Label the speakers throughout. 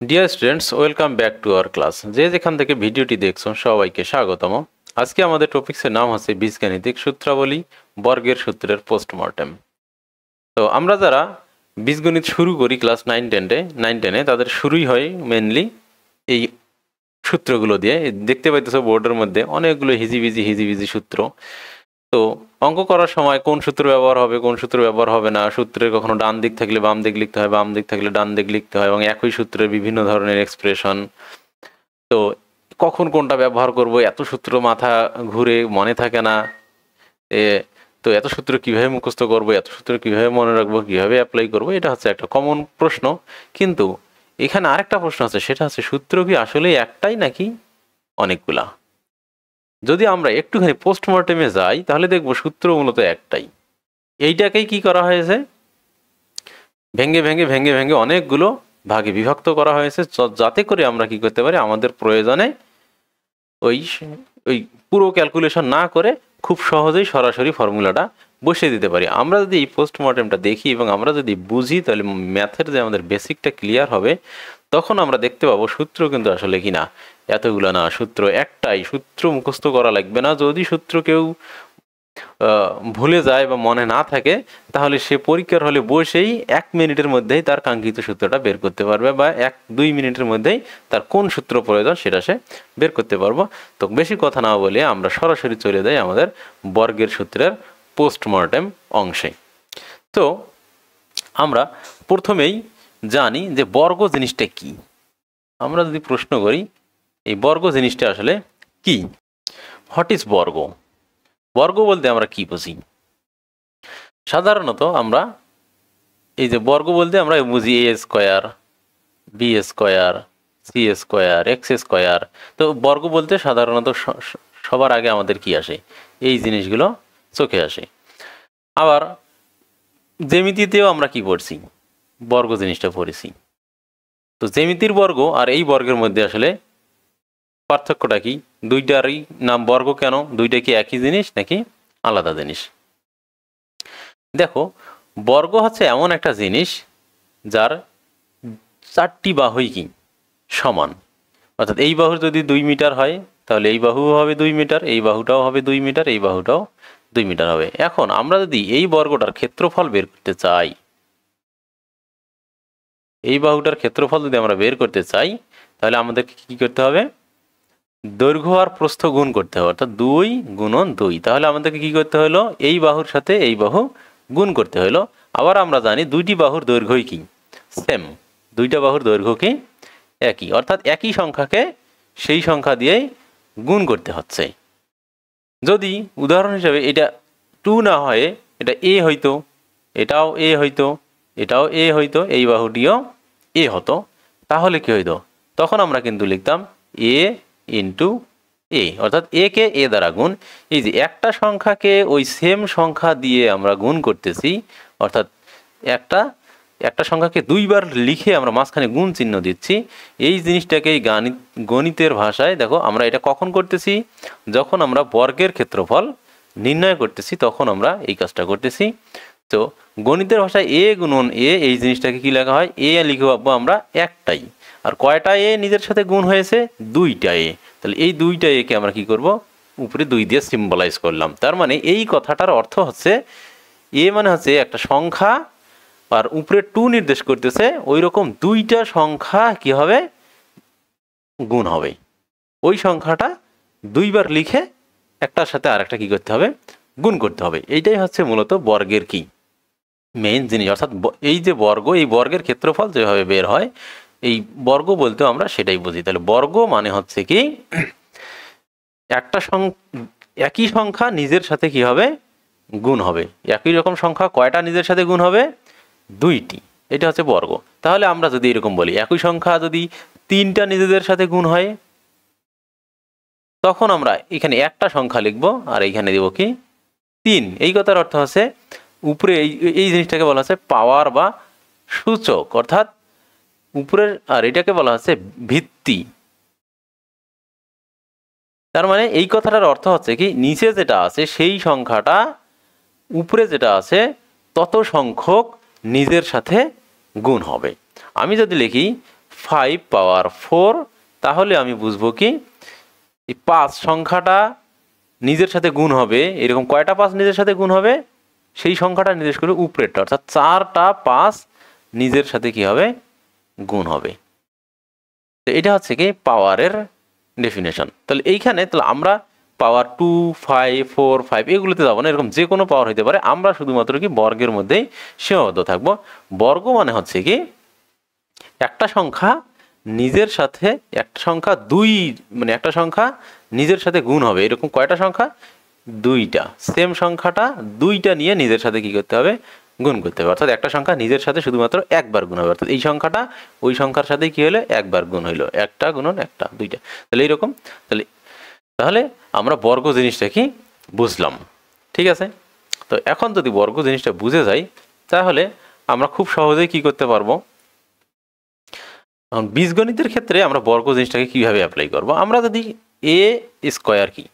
Speaker 1: Dear students, welcome back to our class. যে যেখান থেকে ভিডিওটি দেখছো সবাইকে স্বাগতম। আজকে আমাদের টপিক্সের নাম হচ্ছে বীজগাণিতিক সূত্রাবলী, বর্গের সূত্রের পোস্টমর্টেম। তো আমরা যারা বীজগণিত শুরু করি ক্লাস 9-10-এ তাদের শুরুই হয় মেনলি এই সূত্রগুলো দিয়ে। দেখতে পাইতেছো বোর্ডের মধ্যে অনেকগুলো হিজিবিজি সূত্র। তো অঙ্ক করার সময় কোন সূত্র ব্যবহার হবে, কোন সূত্র ব্যবহার হবে না, সূত্রের কখনো ডান দিক থাকলে বাম দিক লিখতে হয়, বাম দিক থাকলে ডান দিক লিখতে হয়, এবং একই সূত্রের বিভিন্ন ধরনের এক্সপ্রেশন। তো কখন কোনটা ব্যবহার করব, এত সূত্র মাথা ঘুরে মনে থাকে না। এ তো এত সূত্র কিভাবে মুখস্থ করব, এত সূত্র কিভাবে মনে রাখবো, কিভাবে অ্যাপ্লাই করব, এটা হচ্ছে একটা কমন প্রশ্ন। কিন্তু এখানে আরেকটা প্রশ্ন আছে, সেটা হচ্ছে সূত্র কি আসলে একটাই নাকি অনেকগুলা? যদি আমরা একটুখানি পোস্টমর্টেমে যাই তাহলে দেখব সূত্র মূলত একটাই। এইটাকেই কি করা হয়েছে, ভেঙে ভেঙে ভেঙে ভেঙে অনেকগুলো ভাগে বিভক্ত করা হয়েছে, যাতে করে আমরা কি করতে পারি, আমাদের প্রয়োজনে ওই ওই পুরো ক্যালকুলেশন না করে খুব সহজেই সরাসরি ফর্মুলাটা বসিয়ে দিতে পারি। আমরা যদি এই পোস্টমর্টেমটা দেখি এবং আমরা যদি বুঝি, তাহলে ম্যাথের যে আমাদের বেসিকটা ক্লিয়ার হবে। তখন আমরা দেখতে পাবো সূত্র কিন্তু আসলে কি না এতগুলো না, সূত্র একটাই। সূত্র মুখস্থ করা লাগবে না। যদি সূত্র কেউ ভুলে যায় বা মনে না থাকে, তাহলে সে পরীক্ষার হলে বসেই 1 মিনিটের মধ্যেই তার কাঙ্ক্ষিত সূত্রটা বের করতে পারবে, বা 1-2 মিনিটের মধ্যেই তার কোন সূত্র প্রয়োজন সেটা সে বের করতে পারবো। তো বেশি কথা না বলে আমরা সরাসরি চলে যাই আমাদের বর্গের সূত্রের পোস্টমর্টেম অংশে। তো আমরা প্রথমেই জানি যে বর্গ জিনিসটা কি। আমরা যদি প্রশ্ন করি এই বর্গ জিনিসটা আসলে কি, হোয়াট ইজ বর্গ? বর্গ বলতে আমরা কি বুঝি? সাধারণত আমরা এই যে বর্গ বলতে আমরা বুঝি A square, B square, C square, X square. তো বর্গ বলতে সাধারণত সবার আগে আমাদের কি আসে, এই জিনিসগুলো চোখে আসে। আবার জ্যামিতিতেও আমরা কি পড়ছি, বর্গ জিনিসটা পড়েছি। তো জ্যামিতির বর্গ আর এই বর্গের মধ্যে আসলে পার্থক্যটা কি? দুইটারই নাম বর্গ কেন? দুইটা কি একই জিনিস নাকি আলাদা জিনিস? দেখো, বর্গ হচ্ছে এমন একটা জিনিস যার 4টি বাহুই কি সমান। অর্থাৎ এই বাহুর যদি 2 মিটার হয়, তাহলে এই বাহুও হবে 2 মিটার, এই বাহুটাও হবে 2 মিটার, এই বাহুটাও 2 মিটার হবে। এখন আমরা যদি এই বর্গটার ক্ষেত্রফল বের করতে চাই, এই বাহুটার ক্ষেত্রফল যদি আমরা বের করতে চাই, তাহলে আমাদেরকে কি করতে হবে? দৈর্ঘ্য আর প্রস্থ গুণ করতে হবে, অর্থাৎ 2 গুণন 2। তাহলে আমাদেরকে কি করতে হলো, এই বাহুর সাথে এই বাহু গুণ করতে হলো। আবার আমরা জানি দুইটি বাহুর দৈর্ঘ্যই কি সেম, দুইটা বাহুর দৈর্ঘ্য কি একই, অর্থাৎ একই সংখ্যাকে সেই সংখ্যা দিয়েই গুণ করতে হচ্ছে। যদি উদাহরণ হিসাবে এটা 2 না হয়, এটা এ হইতো, এটাও এ হইতো, এটাও এ হইতো, এই বাহুটিও এ হতো, তাহলে কি হইতো? তখন আমরা কিন্তু লিখতাম এ ইন্টু এ, অর্থাৎ এ কে এ দ্বারা গুণ। এই যে একটা সংখ্যাকে ওই সেম সংখ্যা দিয়ে আমরা গুণ করতেছি, অর্থাৎ একটা সংখ্যাকে 2বার লিখে আমরা মাঝখানে গুণ চিহ্ন দিচ্ছি। এই জিনিসটাকেই গণিতের ভাষায় দেখো আমরা এটা কখন করতেছি, যখন আমরা বর্গের ক্ষেত্রফল নির্ণয় করতেছি, তখন আমরা এই কাজটা করতেছি। তো গণিতের ভাষায় এ গুণন এ, এই জিনিসটাকে কি লেখা হয়, এ লিখবো আমরা একটাই। আর কয়টা এ নিজের সাথে গুণ হয়েছে? 2টা এ। তাহলে এই 2টা একে আমরা কি করব, উপরে 2 দিয়ে সিম্বলাইজ করলাম। তার মানে এই কথাটার অর্থ হচ্ছে এ মানে হচ্ছে একটা সংখ্যা, আর উপরে 2 নির্দেশ করতেছে, ওই রকম 2টা সংখ্যা কি হবে, গুণ হবে। ওই সংখ্যাটা 2বার লিখে একটার সাথে আরেকটা কি করতে হবে, গুণ করতে হবে। এইটাই হচ্ছে মূলত বর্গের কি মেইন জিনিস। অর্থাৎ এই যে বর্গ, এই বর্গের ক্ষেত্রফল যেভাবে বের হয়, এই বর্গ বলতেও আমরা সেটাই বুঝি। তাহলে বর্গ মানে হচ্ছে কি একটা একই সংখ্যা নিজের সাথে কি হবে, গুণ হবে। একই রকম সংখ্যা কয়টা নিজের সাথে গুণ হবে? 2টি। এটা হচ্ছে বর্গ। তাহলে আমরা যদি এরকম বলি, একই সংখ্যা যদি 3টা নিজেদের সাথে গুণ হয়, তখন আমরা এখানে একটা সংখ্যা লিখবো আর এইখানে দেব কি 3। এই কথার অর্থ হচ্ছে উপরে এই জিনিসটাকে বলা হচ্ছে পাওয়ার বা সূচক, অর্থাৎ উপরের, আর এটাকে বলা হচ্ছে ভিত্তি। তার মানে এই কথাটার অর্থ হচ্ছে কি, নিচে যেটা আছে সেই সংখ্যাটা উপরে যেটা আছে তত সংখ্যক নিজের সাথে গুণ হবে। আমি যদি লিখি 5 পাওয়ার 4, তাহলে আমি বুঝবো কি এই 5 সংখ্যাটা নিজের সাথে গুণ হবে, এরকম কয়টা 5 নিজের সাথে গুণ হবে সেই সংখ্যাটা নির্দেশ করে উপরেরটা, অর্থাৎ 4টা 5 নিজের সাথে কি হবে গুণ হবে। তো এটা হচ্ছে কি পাওয়ারের ডেফিনেশন। তাহলে এইখানে তাহলে আমরা পাওয়ার 2, 5, 4, 5 এগুলোতে যাবো না, এরকম যে কোনো পাওয়ার হইতে পারে, আমরা শুধুমাত্র কি বর্গের মধ্যেই সীমাবদ্ধ থাকবো। বর্গ মানে হচ্ছে কি একটা সংখ্যা নিজের সাথে একটা সংখ্যা মানে একটা সংখ্যা নিজের সাথে গুণ হবে, এরকম কয়টা সংখ্যা 2টা, সেম সংখ্যাটা 2টা নিয়ে নিজের সাথে কি করতে হবে গুণ করতে হবে, অর্থাৎ একটা সংখ্যা নিজের সাথে শুধুমাত্র একবার গুণ হবে, অর্থাৎ এই সংখ্যাটা ওই সংখ্যার সাথে কি হলো একবার গুণ হইলো, একটা গুণন একটা 2টা, তাহলে এইরকম। তাহলে আমরা বর্গ জিনিসটা কি বুঝলাম, ঠিক আছে। তো এখন যদি বর্গ জিনিসটা বুঝে যাই তাহলে আমরা খুব সহজেই কি করতে পারবো, বীজগণিতের ক্ষেত্রে আমরা বর্গ জিনিসটাকে কিভাবে অ্যাপ্লাই করব। আমরা যদি এ স্কয়ার কি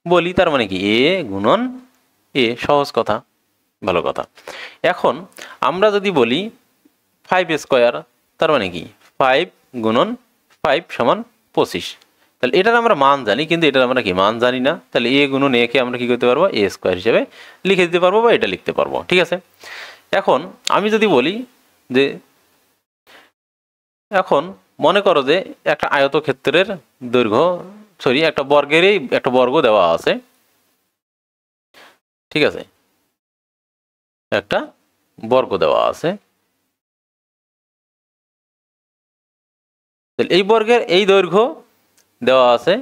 Speaker 1: বলি, তার মানে কি এ গুণন এ, সহজ কথা, ভালো কথা। এখন আমরা যদি বলি 5 স্কয়ার, তার মানে কি 5 গুণন 5 সমান 25, তাহলে এটার আমরা মান জানি, কিন্তু এটার আমরা কি মান জানি না, তাহলে এ গুণন এ কে আমরা কি করতে পারবো এ স্কয়ার হিসেবে লিখে দিতে পারবো বা এটা লিখতে পারবো, ঠিক আছে। এখন আমি যদি বলি যে এখন মনে করো যে একটা আয়তক্ষেত্রের দৈর্ঘ্য একটা বর্গেরই একটা বর্গ দেওয়া আছে, ঠিক আছে, একটা বর্গ দেওয়া আছে, এই বর্গের এই দৈর্ঘ্য দেওয়া আছে,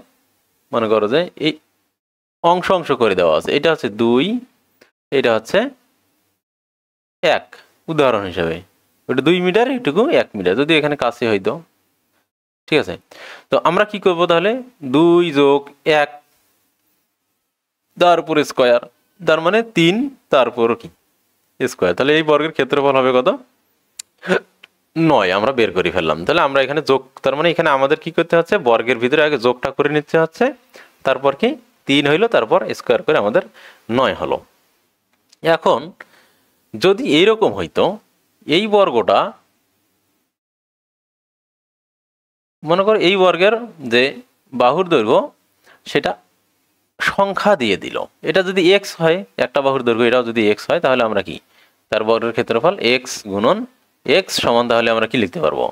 Speaker 1: মনে করো যে এই অংশ অংশ করে দেওয়া আছে, এটা হচ্ছে 2, এটা হচ্ছে 1, উদাহরণ হিসাবে ওটা 2 মিটার, এটুকু 1 মিটার, যদি এখানে কাছে হইতো, ঠিক আছে। তো আমরা কি করব তাহলে 2 যোগ 1 তার উপর স্কয়ার, তার মানে 3 তার উপর কি স্কয়ার, তাহলে এই বর্গের ক্ষেত্রফল হবে কত 9, আমরা বের করে ফেললাম। তাহলে আমরা এখানে যোগ, তার মানে এখানে আমাদের কি করতে হচ্ছে বর্গের ভিতরে আগে যোগটা করে নিতে হচ্ছে, তারপর কি 3 হইলো, তারপর স্কয়ার করে আমাদের 9 হলো। এখন যদি এইরকম হইতো এই বর্গটা, মনে করো এই বর্গের যে বাহুর দৈর্ঘ্য সেটা সংখ্যা দিয়ে দিল, এটা যদি x হয়, একটা বাহুর দৈর্ঘ্য এটাও যদি x হয়, তাহলে আমরা কি তার বর্গের ক্ষেত্রফল x গুণন x সমান, তাহলে আমরা কি লিখতে পারবো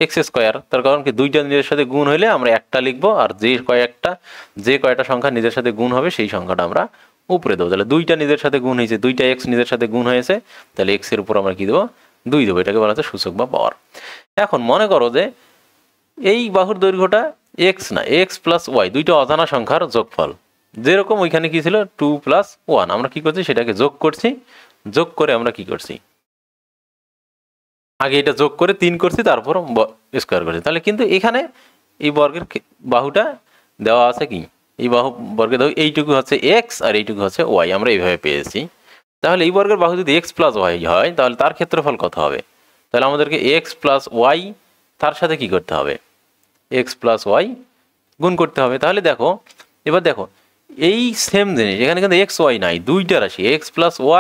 Speaker 1: x স্কয়ার, তার কারণ কি 2টা নিজের সাথে গুণ হইলে আমরা একটা লিখবো, আর যে কয়টা সংখ্যা নিজের সাথে গুণ হবে সেই সংখ্যাটা আমরা উপরে দেবো। তাহলে 2টা নিজের সাথে গুণ হয়েছে, 2টা x নিজের সাথে গুণ হয়েছে, তাহলে x এর উপর আমরা কি দেবো 2 দেবো, এটাকে বলা হচ্ছে সূচক বা পাওয়ার। এখন মনে করো যে এই বাহুর দৈর্ঘ্যটা x না x প্লাস ওয়াই, 2টা অজানা সংখ্যার যোগফল, যেরকম ওইখানে কি ছিল 2 + 1, আমরা কি করছি সেটাকে যোগ করছি, যোগ করে আমরা কি করছি আগে এটা যোগ করে 3 করছি, তারপর স্কয়ার করছি, তাহলে কিন্তু এখানে এই বর্গের বাহুটা দেওয়া আছে কি এই বাহু বর্গের বাহু এইটুকু হচ্ছে x আর এইটুকু হচ্ছে y, আমরা এইভাবে পেয়েছি। তাহলে এই বর্গের বাহু যদি x + y হয় তাহলে তার ক্ষেত্রফল কত হবে, তাহলে আমাদেরকে x + y তার সাথে কি করতে হবে x + y গুণ করতে হবে। তাহলে দেখো এবার দেখো এই সেম জিনিস এখানে কিন্তু x y নাই, 2টা রাশি x +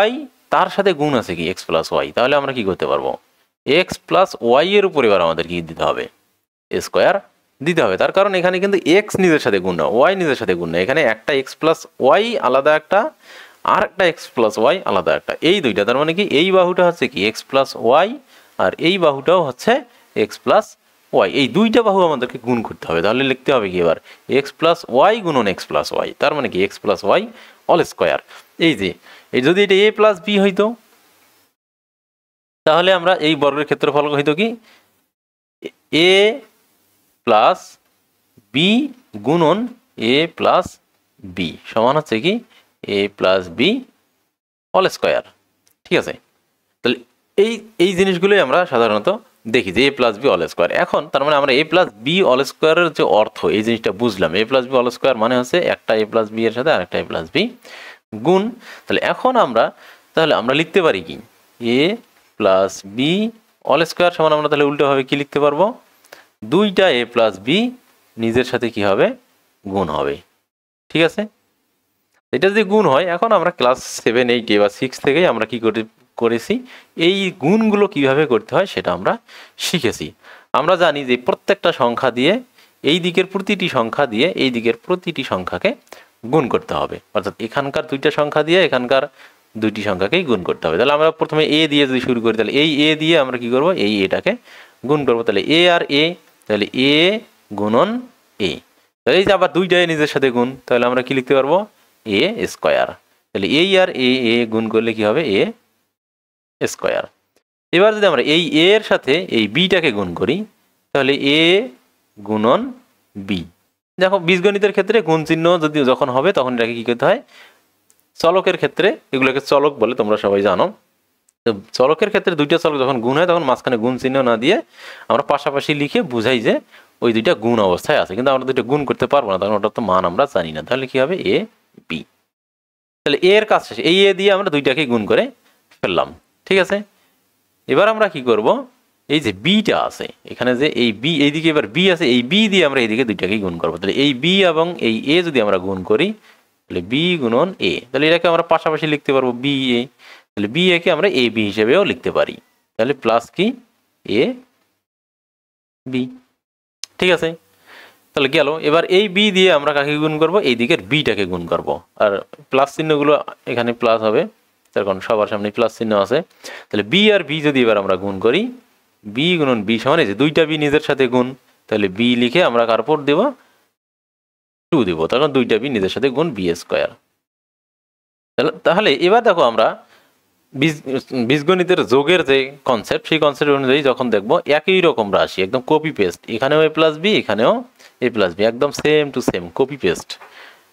Speaker 1: y তার সাথে গুণ আছে কি x + y, তাহলে আমরা কি করতে পারবো x + y এর উপর এবার আমাদের কি দিতে হবে স্কয়ার দিতে হবে, তার কারণ এখানে কিন্তু x নিজের সাথে গুণ না, y নিজের সাথে গুণ না, এখানে একটা x + y আলাদা একটা, আর একটা x + y আলাদা একটা, এই দুইটা, তার মানে কি এই বাহুটা হচ্ছে কি x + y আর এই বাহুটাও হচ্ছে x + y, এই 2টা বাহু আমাদেরকে গুণ করতে হবে। তাহলে লিখতে হবে কি এবার x + y গুণন x + y, তার মানে কি x + y অল স্কয়ার। এই যে এই যদি এটা a + b হইতো তাহলে আমরা এই বর্গের ক্ষেত্রফল হইতো কি a প্লাস b গুণন a প্লাস b সমান হচ্ছে কি a plus b all square, ঠিক আছে। তাহলে এই জিনিসগুলোই আমরা সাধারণত দেখি যে a plus b all square. এখন তার মানে আমরা a প্লাস b অল স্কয়ারের যে অর্থ এই জিনিসটা বুঝলাম, a plus b all square মানে হচ্ছে একটা a প্লাস b এর সাথে আরেকটা a প্লাস b গুণ। তাহলে এখন আমরা লিখতে পারি কি a plus b all square সমান, আমরা তাহলে উল্টোভাবে কি লিখতে পারবো 2টা a প্লাস b নিজের সাথে কি হবে গুণ হবে, ঠিক আছে। এটা যদি গুণ হয়, এখন আমরা ক্লাস 7, 8 বা 6 থেকেই আমরা কি করেছি এই গুণগুলো কিভাবে করতে হয় সেটা আমরা শিখেছি। আমরা জানি যে প্রত্যেকটা সংখ্যা দিয়ে এই দিকের প্রতিটি সংখ্যা দিয়ে এই দিকের প্রতিটি সংখ্যাকে গুণ করতে হবে, অর্থাৎ এখানকার দুইটা সংখ্যা দিয়ে এখানকার দুইটি সংখ্যাকেই গুণ করতে হবে। তাহলে আমরা প্রথমে এ দিয়ে যদি শুরু করি, তাহলে এই এ দিয়ে আমরা কি করব, এই এটাকে গুণ করব। তাহলে এ আর এ, তাহলে এ গুণন এ, তাহলে এই যে আবার দুইটাই নিজের সাথে গুণ, তাহলে আমরা কি লিখতে পারবো, এ স্কোয়ার। তাহলে এই আর এ এ গুণ করলে কি হবে, এ স্কোয়ার। এবার যদি আমরা এই এ এর সাথে এই বিটাকে গুণ করি, তাহলে এ গুণন বি। দেখো বীজগণিতের ক্ষেত্রে গুণ চিহ্ন যদি যখন হবে তখন এটাকে কি করতে হয়, চলকের ক্ষেত্রে এগুলোকে চলক বলে, তোমরা সবাই জানো। তো চলকের ক্ষেত্রে দুইটা চলক যখন গুণ হয় তখন মাঝখানে গুণ চিহ্ন না দিয়ে আমরা পাশাপাশি লিখে বুঝাই যে ওই দুইটা গুণ অবস্থায় আছে, কিন্তু আমরা দুইটা গুণ করতে পারবো না, তখন ওটার তো মান আমরা জানি না। তাহলে কি হবে, এ বি। তাহলে এ এর কাজ শেষ, এই এ দিয়ে আমরা দুইটাকে গুণ করে ফেললাম, ঠিক আছে। এবার আমরা কি করব, এই যে বিটা আছে এখানে, যে এই বি এইদিকে এবার বি আছে, এই বি দিয়ে আমরা এইদিকে দুইটাকেই গুণ করবো। তাহলে এই বি এবং এই এ যদি আমরা গুণ করি, তাহলে বি গুণন এ, তাহলে এটাকে আমরা পাশাপাশি লিখতে পারবো বি এ। তাহলে বি এ কে আমরা এ বি হিসেবেও লিখতে পারি। তাহলে প্লাস কি, এ বি, ঠিক আছে। তাহলে গেল। এবার এই বি দিয়ে আমরা কাকে গুণ করব, এই দিকের বিটাকে গুণ করব। আর প্লাস চিহ্নগুলো এখানে প্লাস হবে, তার কারণ সবার সামনে প্লাস চিহ্ন আছে। তাহলে বি আর বি যদি এবার আমরা গুণ করি, বি গুণন বি সমান, এই যে দুইটা বি নিজের সাথে গুণ, তাহলে বি লিখে আমরা কার উপর দেব, 2 দেব, তখন দুইটা বি নিজের সাথে গুণ বি স্কোয়ার। তাহলে এবার দেখো আমরা বীজগণিতের যোগের যে কনসেপ্ট, সেই কনসেপ্ট অনুযায়ী যখন দেখবো একই রকম রাশি, একদম কপি পেস্ট, এখানেও এ প্লাস বি, এখানেও এ প্লাস বি, একদম same to same copy paste.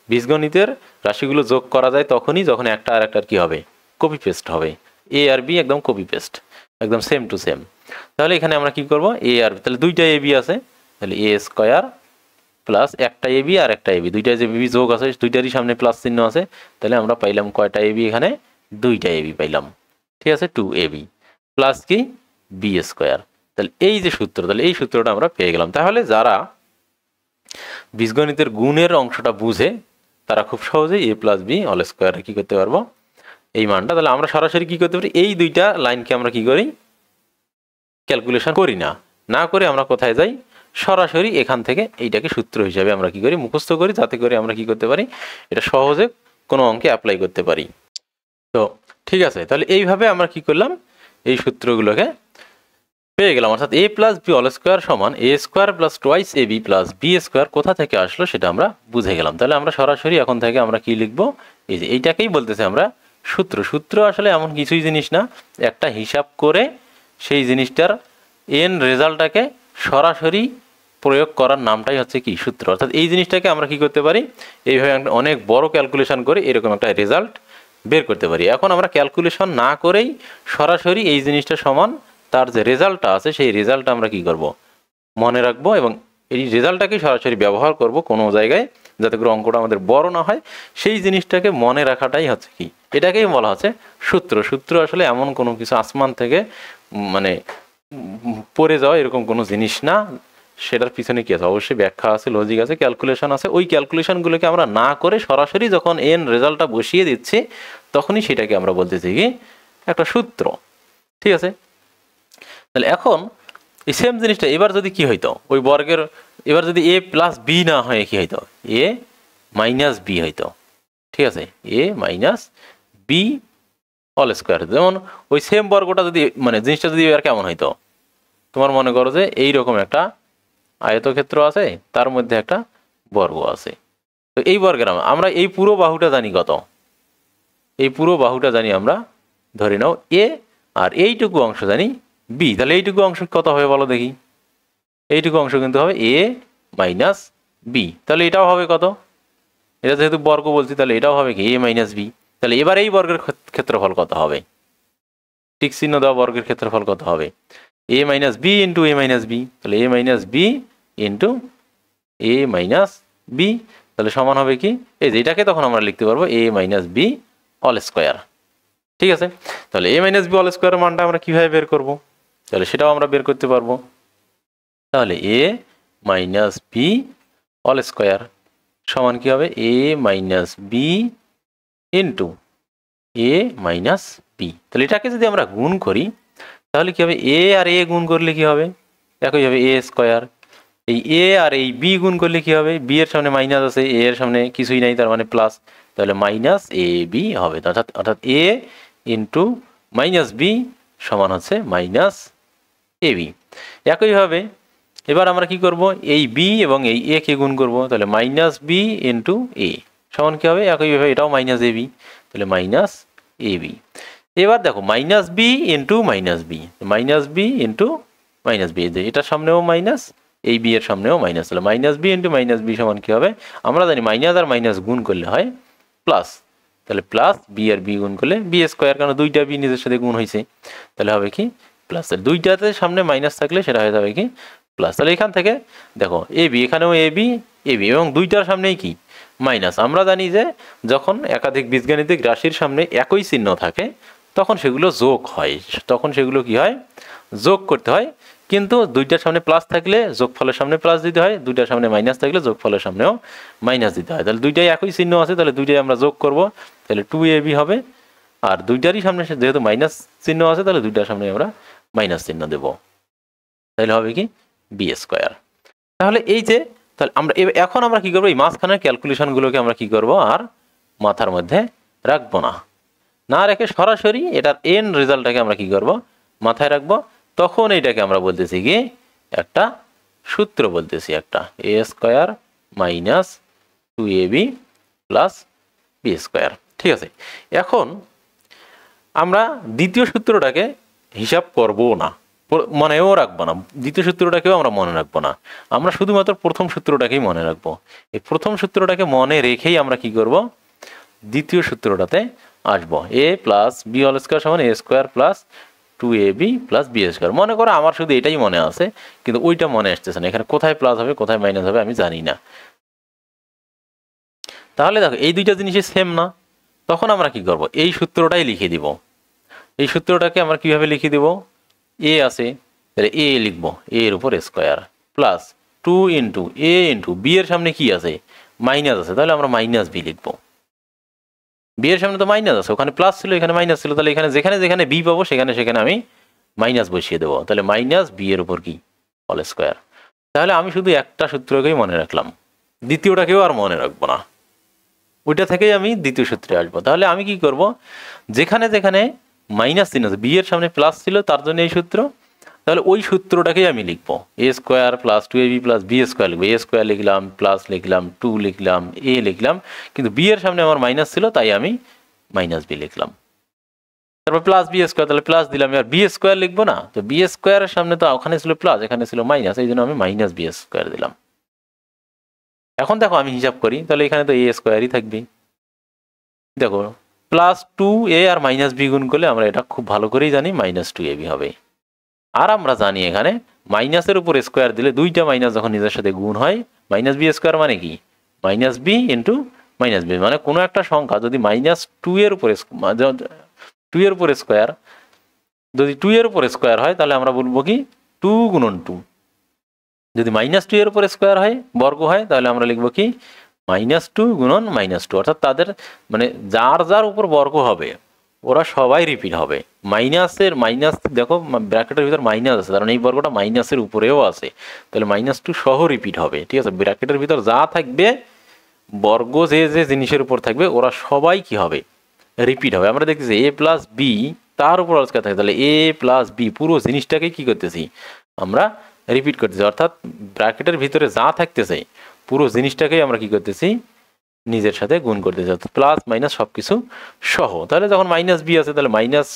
Speaker 1: বীজগণিতের রাশিগুলো যোগ করা যায় তখনই যখন একটা আর একটার কি হবে, কপি পেস্ট হবে। এ আর বি একদম কপি পেস্ট, একদম সেম টু সেম। তাহলে এখানে আমরা কি করব, এ আর বি, তাহলে দুইটা এ বি আছে, তাহলে এ স্কোয়ার প্লাস একটা এ বি আর একটা এ বি, দুইটা যে বি যোগ আছে দুইটারই সামনে প্লাস চিহ্ন আছে, তাহলে আমরা পাইলাম কয়টা এ বি, এখানে দুইটা এ বি পাইলাম, ঠিক আছে, 2 এ বি প্লাস কি, বি স্কোয়ার। তাহলে এই যে সূত্র, তাহলে এই সূত্রটা আমরা পেয়ে গেলাম। তাহলে যারা বীজগণিতের গুণের অংশটা বুঝে তারা খুব সহজেই এ প্লাস বি অল স্কোয়ার কি করতে পারবো, এই মানটা। তাহলে আমরা সরাসরি কি করতে পারি, এই দুইটা লাইনকে আমরা কি করি, ক্যালকুলেশন করি না, না করে আমরা কোথায় যাই, সরাসরি এখান থেকে এইটাকে সূত্র হিসাবে আমরা কি করি, মুখস্থ করি, যাতে করে আমরা কি করতে পারি, এটা সহজে কোনো অঙ্কে অ্যাপ্লাই করতে পারি। তো ঠিক আছে, তাহলে এইভাবে আমরা কি করলাম, এই সূত্রগুলোকে পেয়ে গেলাম। অর্থাৎ এ প্লাস বি অল স্কোয়ার সমান A square plus twice A B plus B square কোথা থেকে আসলো সেটা আমরা বুঝে গেলাম। তাহলে আমরা সরাসরি এখন থেকে আমরা কি লিখবো, এই যে এইটাকেই বলতেছে আমরা সূত্র। সূত্র আসলে এমন কিছুই জিনিস না, একটা হিসাব করে সেই জিনিসটার এন রেজাল্টটাকে সরাসরি প্রয়োগ করার নামটাই হচ্ছে কি, সূত্র। অর্থাৎ এই জিনিসটাকে আমরা কি করতে পারি, এইভাবে অনেক বড় ক্যালকুলেশন করে এরকম একটা রেজাল্ট বের করতে পারি। এখন আমরা ক্যালকুলেশন না করেই সরাসরি এই জিনিসটা সমান তার যে রেজাল্টটা আছে সেই রেজাল্টটা আমরা কি করব, মনে রাখবো, এবং এই রেজাল্টটাকেই সরাসরি ব্যবহার করব কোনো জায়গায়, যাতে করে অঙ্কটা আমাদের বড় না হয়। সেই জিনিসটাকে মনে রাখাটাই হচ্ছে কি, এটাকেই বলা হচ্ছে সূত্র। সূত্র আসলে এমন কোনো কিছু আসমান থেকে মানে পড়ে যাওয়া এরকম কোনো জিনিস না, সেটার পিছনে কি আছে, অবশ্যই ব্যাখ্যা আছে, লজিক আছে, ক্যালকুলেশন আছে। ওই ক্যালকুলেশনগুলোকে আমরা না করে সরাসরি যখন এন রেজাল্টটা বসিয়ে দিচ্ছি, তখনই সেটাকে আমরা বলতেছি কি, একটা সূত্র, ঠিক আছে। তাহলে এখন এই সেম জিনিসটা এবার যদি কি হইতো, ওই বর্গের এবার যদি এ প্লাস বি না হয়ে কি হইতো, এ মাইনাস বি হইতো, ঠিক আছে, এ মাইনাস বি অল স্কোয়ার। যেমন ওই সেম বর্গটা যদি মানে জিনিসটা যদি এবার কেমন হইতো, তোমার মনে করো যে এইরকম একটা আয়তক্ষেত্র আছে, তার মধ্যে একটা বর্গ আছে। তো এই বর্গের আমরা এই পুরো বাহুটা জানি কত, এই পুরো বাহুটা জানি আমরা, ধরে নাও এ, আর এইটুকু অংশ জানি বি। তাহলে এইটুকু অংশ কত হবে বলো দেখি, এইটুকু অংশ কিন্তু হবে এ মাইনাস বি। তাহলে এটাও হবে কত, এটা যেহেতু বর্গ বলছি তাহলে এটাও হবে কি, এ মাইনাস বি। তাহলে এবার এই বর্গের ক্ষেত্রফল কত হবে, ঠিক চিহ্ন দেওয়া বর্গের ক্ষেত্রফল কত হবে, এ minus b into A minus B. তাহলে A minus b into A minus B, তাহলে সমান হবে কি, এই যে এটাকে তখন আমরা লিখতে পারবো এ মাইনাস বি অল স্কোয়ার, ঠিক আছে। তাহলে এ মাইনাস বি অল স্কোয়ারের মানটা আমরা কীভাবে বের করব, তাহলে সেটাও আমরা বের করতে পারবো। তাহলে A minus B all square সমান কী হবে, এ minus b into A minus B. তাহলে এটাকে যদি আমরা গুণ করি তাহলে কী হবে, এ আর এ গুণ করলে কী হবে, একইভাবে এ স্কোয়ার, এই এ আর এই বি গুণ করলে কি হবে, বি এর সামনে মাইনাস আছে, এ এর সামনে কিছুই নাই, তার মানে প্লাস, তাহলে মাইনাস এ বি হবে, অর্থাৎ এ ইন্টু মাইনাস বি সমান হচ্ছে মাইনাস এ বি। একইভাবে এবার আমরা কি করব, এই বি এবং এই এ কে গুণ করব, তাহলে মাইনাস বি ইন্টু এ সমান কি হবে, একইভাবে এটাও মাইনাস এ বি, তাহলে মাইনাস এ বি। এবার দেখো minus b into minus b, minus b into minus b, এটার সামনেও মাইনাস, এই বি এর সামনেও মাইনাস, তাহলে minus b into minus b সমান কি হবে, আমরা জানি মাইনাস আর মাইনাস গুণ করলে হয় প্লাস, তাহলে প্লাস বি আর বি গুণ করলে বি স্কোয়ার, কারণ দুইটা বি নিজের সাথে গুণ হয়েছে, তাহলে হবে কি প্লাস, দুইটাতে সামনে মাইনাস থাকলে সেটা হয়ে যাবে কি প্লাস। তাহলে এখান থেকে দেখো এ বি, এখানেও এ বি এবং দুইটার সামনেই কি মাইনাস। আমরা জানি যে যখন একাধিক বীজগাণিতিক রাশির সামনে একই চিহ্ন থাকে তখন সেগুলো যোগ হয়, তখন সেগুলো কি হয় যোগ করতে হয়, কিন্তু দুইটার সামনে প্লাস থাকলে যোগফলের সামনে প্লাস দিতে হয়, দুইটার সামনে মাইনাস থাকলে যোগফলের সামনেও মাইনাস দিতে হয়। তাহলে দুইটাই একই চিহ্ন আছে, তাহলে দুইটাই আমরা যোগ করব, তাহলে 2ab হবে, আর দুইটারই সামনে যেহেতু মাইনাস চিহ্ন আছে তাহলে দুইটার সামনে আমরা মাইনাস চিহ্ন দেব, তাহলে হবে কি বি স্কোয়ার। তাহলে এই যে, তাহলে আমরা এখন আমরা কি করবো, এই মাঝখানের ক্যালকুলেশনগুলোকে আমরা কি করব আর মাথার মধ্যে রাখবো না, না রেখে সরাসরি এটার এন রেজাল্টটাকে আমরা কি করব মাথায় রাখবো। তখন এইটাকে আমরা বলতেছি কি একটা সূত্র বলতেছি, একটা A square minus 2ab plus B square. ঠিক আছে, এখন আমরা দ্বিতীয় সূত্রটাকে হিসাব করব না, মনেও রাখবো না, দ্বিতীয় সূত্রটাকেও আমরা মনে রাখবো না, আমরা শুধুমাত্র প্রথম সূত্রটাকেই মনে রাখবো। এই প্রথম সূত্রটাকে মনে রেখেই আমরা কি করব দ্বিতীয় সূত্রটাতে আসবো, A plus B whole square সমান A square plus 2ab plus B square. মনে করো আমার শুধু এটাই মনে আছে, কিন্তু ওইটা মনে আসতেছে না, এখানে কোথায় প্লাস হবে কোথায় মাইনাস হবে আমি জানি না। তাহলে দেখো এই দুইটা জিনিসই সেম না, তখন আমরা কি করব এই সূত্রটাই লিখে দিব। এই সূত্রটাকে আমরা কিভাবে লিখে দিব, এ আছে তাহলে এ লিখবো, এ এর উপর স্কোয়ার প্লাস 2 ইন্টু এ ইন্টু বি এর সামনে কি আছে মাইনাস আছে, তাহলে আমরা মাইনাস বি লিখবো। বি এর সামনে তো মাইনাস আছে, ওখানে প্লাস ছিল এখানে মাইনাস ছিল, তাহলে এখানে যেখানে যেখানে বি পাবো সেখানে সেখানে আমি মাইনাস বসিয়ে দেবো, তাহলে মাইনাস বি এর উপর কি হোল স্কোয়ার। তাহলে আমি শুধু একটা সূত্রকেই মনে রাখলাম, দ্বিতীয়টাকেও আর মনে রাখবো না, ওইটা থেকেই আমি দ্বিতীয় সূত্রে আসবো। তাহলে আমি কি করব, যেখানে যেখানে মাইনাস চিহ্ন আছে, বি এর সামনে প্লাস ছিল তার জন্য এই সূত্র, তাহলে ওই সূত্রটাকেই আমি লিখবো, A square plus 2ab plus B square লিখবো, এ স্কোয়ার লিখলাম প্লাস লিখলাম 2 লিখলাম এ লিখলাম, কিন্তু বি এর সামনে আমার মাইনাস ছিল তাই আমি মাইনাস বি লিখলাম, তারপর প্লাস বি স্কোয়ার, তাহলে প্লাস দিলাম, এবার বি স্কোয়ার লিখবো না, তো বি স্কোয়ারের সামনে তো ওখানে ছিল প্লাস এখানে ছিল মাইনাস, এই জন্য আমি মাইনাস বি স্কোয়ার দিলাম। এখন দেখো আমি হিসাব করি, তাহলে এখানে তো এ স্কোয়ারই থাকবে, দেখো প্লাস 2a আর মাইনাস বি গুণ করলে আমরা এটা খুব ভালো করেই জানি মাইনাস 2ab হবে। আর আমরা জানি এখানে মাইনাসের উপর স্কোয়ার দিলে দুইটা মাইনাস যখন নিজের সাথে গুণ হয়, মাইনাস বি স্কোয়ার মানে কি minus b into minus b, মানে কোনো একটা সংখ্যা যদি মাইনাস 2 এর উপর 2 এর উপর স্কোয়ার, যদি 2 এর উপর স্কোয়ার হয় তাহলে আমরা বলবো কি 2 গুণন 2, যদি মাইনাস 2 এর উপর স্কোয়ার হয় বর্গ হয় তাহলে আমরা লিখবো কি -2 গুণন -2, অর্থাৎ তাদের মানে যার যার উপর বর্গ হবে ওরা সবাই রিপিট হবে। মাইনাসের মাইনাস দেখো ব্র্যাকেটের ভিতর মাইনাস আছে, কারণ এই বর্গটা মাইনাসের উপরেও আছে, তাহলে -2 সহ রিপিট হবে। ঠিক আছে, ব্র্যাকেটের ভিতর যা থাকবে বর্গ যে যে জিনিসের উপর থাকবে ওরা সবাই কি হবে রিপিট হবে। আমরা দেখতেছি a প্লাস বি তার উপর আজকে থাকে, তাহলে a প্লাস বি পুরো জিনিসটাকে কি করতেছি আমরা রিপিট করতেছি, অর্থাৎ ব্র্যাকেটের ভিতরে যা থাকতেছে পুরো জিনিসটাকেই আমরা কি করতেছি নিজের সাথে গুণ করতেছি, অর্থাৎ প্লাস মাইনাস সব কিছু সহ। তাহলে যখন মাইনাস বি আছে তাহলে মাইনাস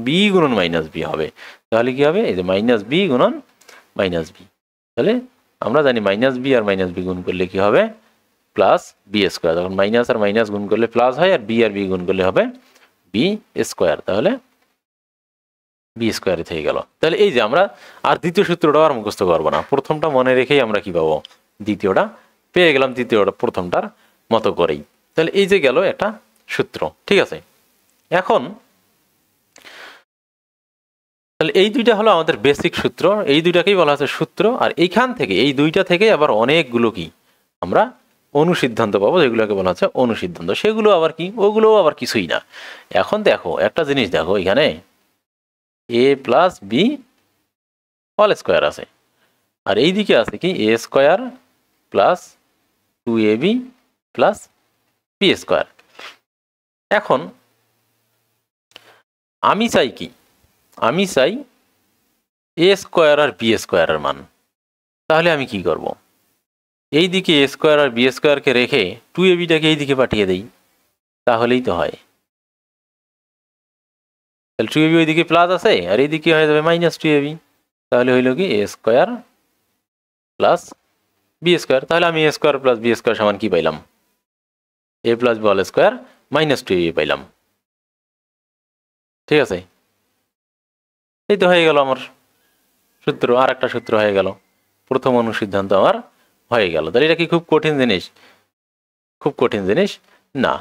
Speaker 1: বি গুণন মাইনাস বি হবে, তাহলে কি হবে এই যে মাইনাস বি গুণন মাইনাস বি, তাহলে আমরা জানি মাইনাস বি আর মাইনাস বি গুণ করলে কি হবে প্লাস বি স্কোয়ার, যখন মাইনাস আর মাইনাস গুণ করলে প্লাস হয় আর বি গুণ করলে হবে বি স্কোয়ার, তাহলে বি স্কোয়ারে থেকে গেল। তাহলে এই যে আমরা আর দ্বিতীয় সূত্রটাও আর মুখস্থ করবো না, প্রথমটা মনে রেখেই আমরা কি পাবো দ্বিতীয়টা পেয়ে গেলাম, দ্বিতীয়টা প্রথমটার মতো করেই। তাহলে এই যে গেল একটা সূত্র। ঠিক আছে, এখন তাহলে এই দুইটা হলো আমাদের বেসিক সূত্র, এই দুইটাকেই বলা হচ্ছে সূত্র। আর এইখান থেকে এই দুইটা থেকে আবার অনেকগুলো কি আমরা অনুসিদ্ধান্ত পাবো, যেগুলোকে বলা হচ্ছে অনুসিদ্ধান্ত, সেগুলো আবার কি ওগুলোও আবার কিছুই না। এখন দেখো একটা জিনিস দেখো, এখানে a plus B whole square আছে, আর এই দিকে আছে কি A square plus 2ab plus B square. এখন আমি চাই কি, আমি চাই এ স্কোয়ার আর বি স্কোয়ারের মান। তাহলে আমি কি করব, এই দিকে এ স্কোয়ার আর বি স্কোয়ারকে রেখে 2abটাকে এই দিকে পাঠিয়ে দেই, তাহলেই তো হয়। তাহলে 2ab ওই দিকে প্লাস আছে আর এই দিকে হয়ে যাবে মাইনাস 2ab। তাহলে হইল কি A square plus B square. তাহলে আমি A square plus B square সমান কি পাইলাম, A plus B all square minus 2ab পাইলাম। ঠিক আছে, এই তো হয়ে গেল আমার সূত্র, আর একটা সূত্র হয়ে গেল, প্রথম অনুসিদ্ধান্ত আমার হয়ে গেল। তাহলে এটা কি খুব কঠিন জিনিস? খুব কঠিন জিনিস না।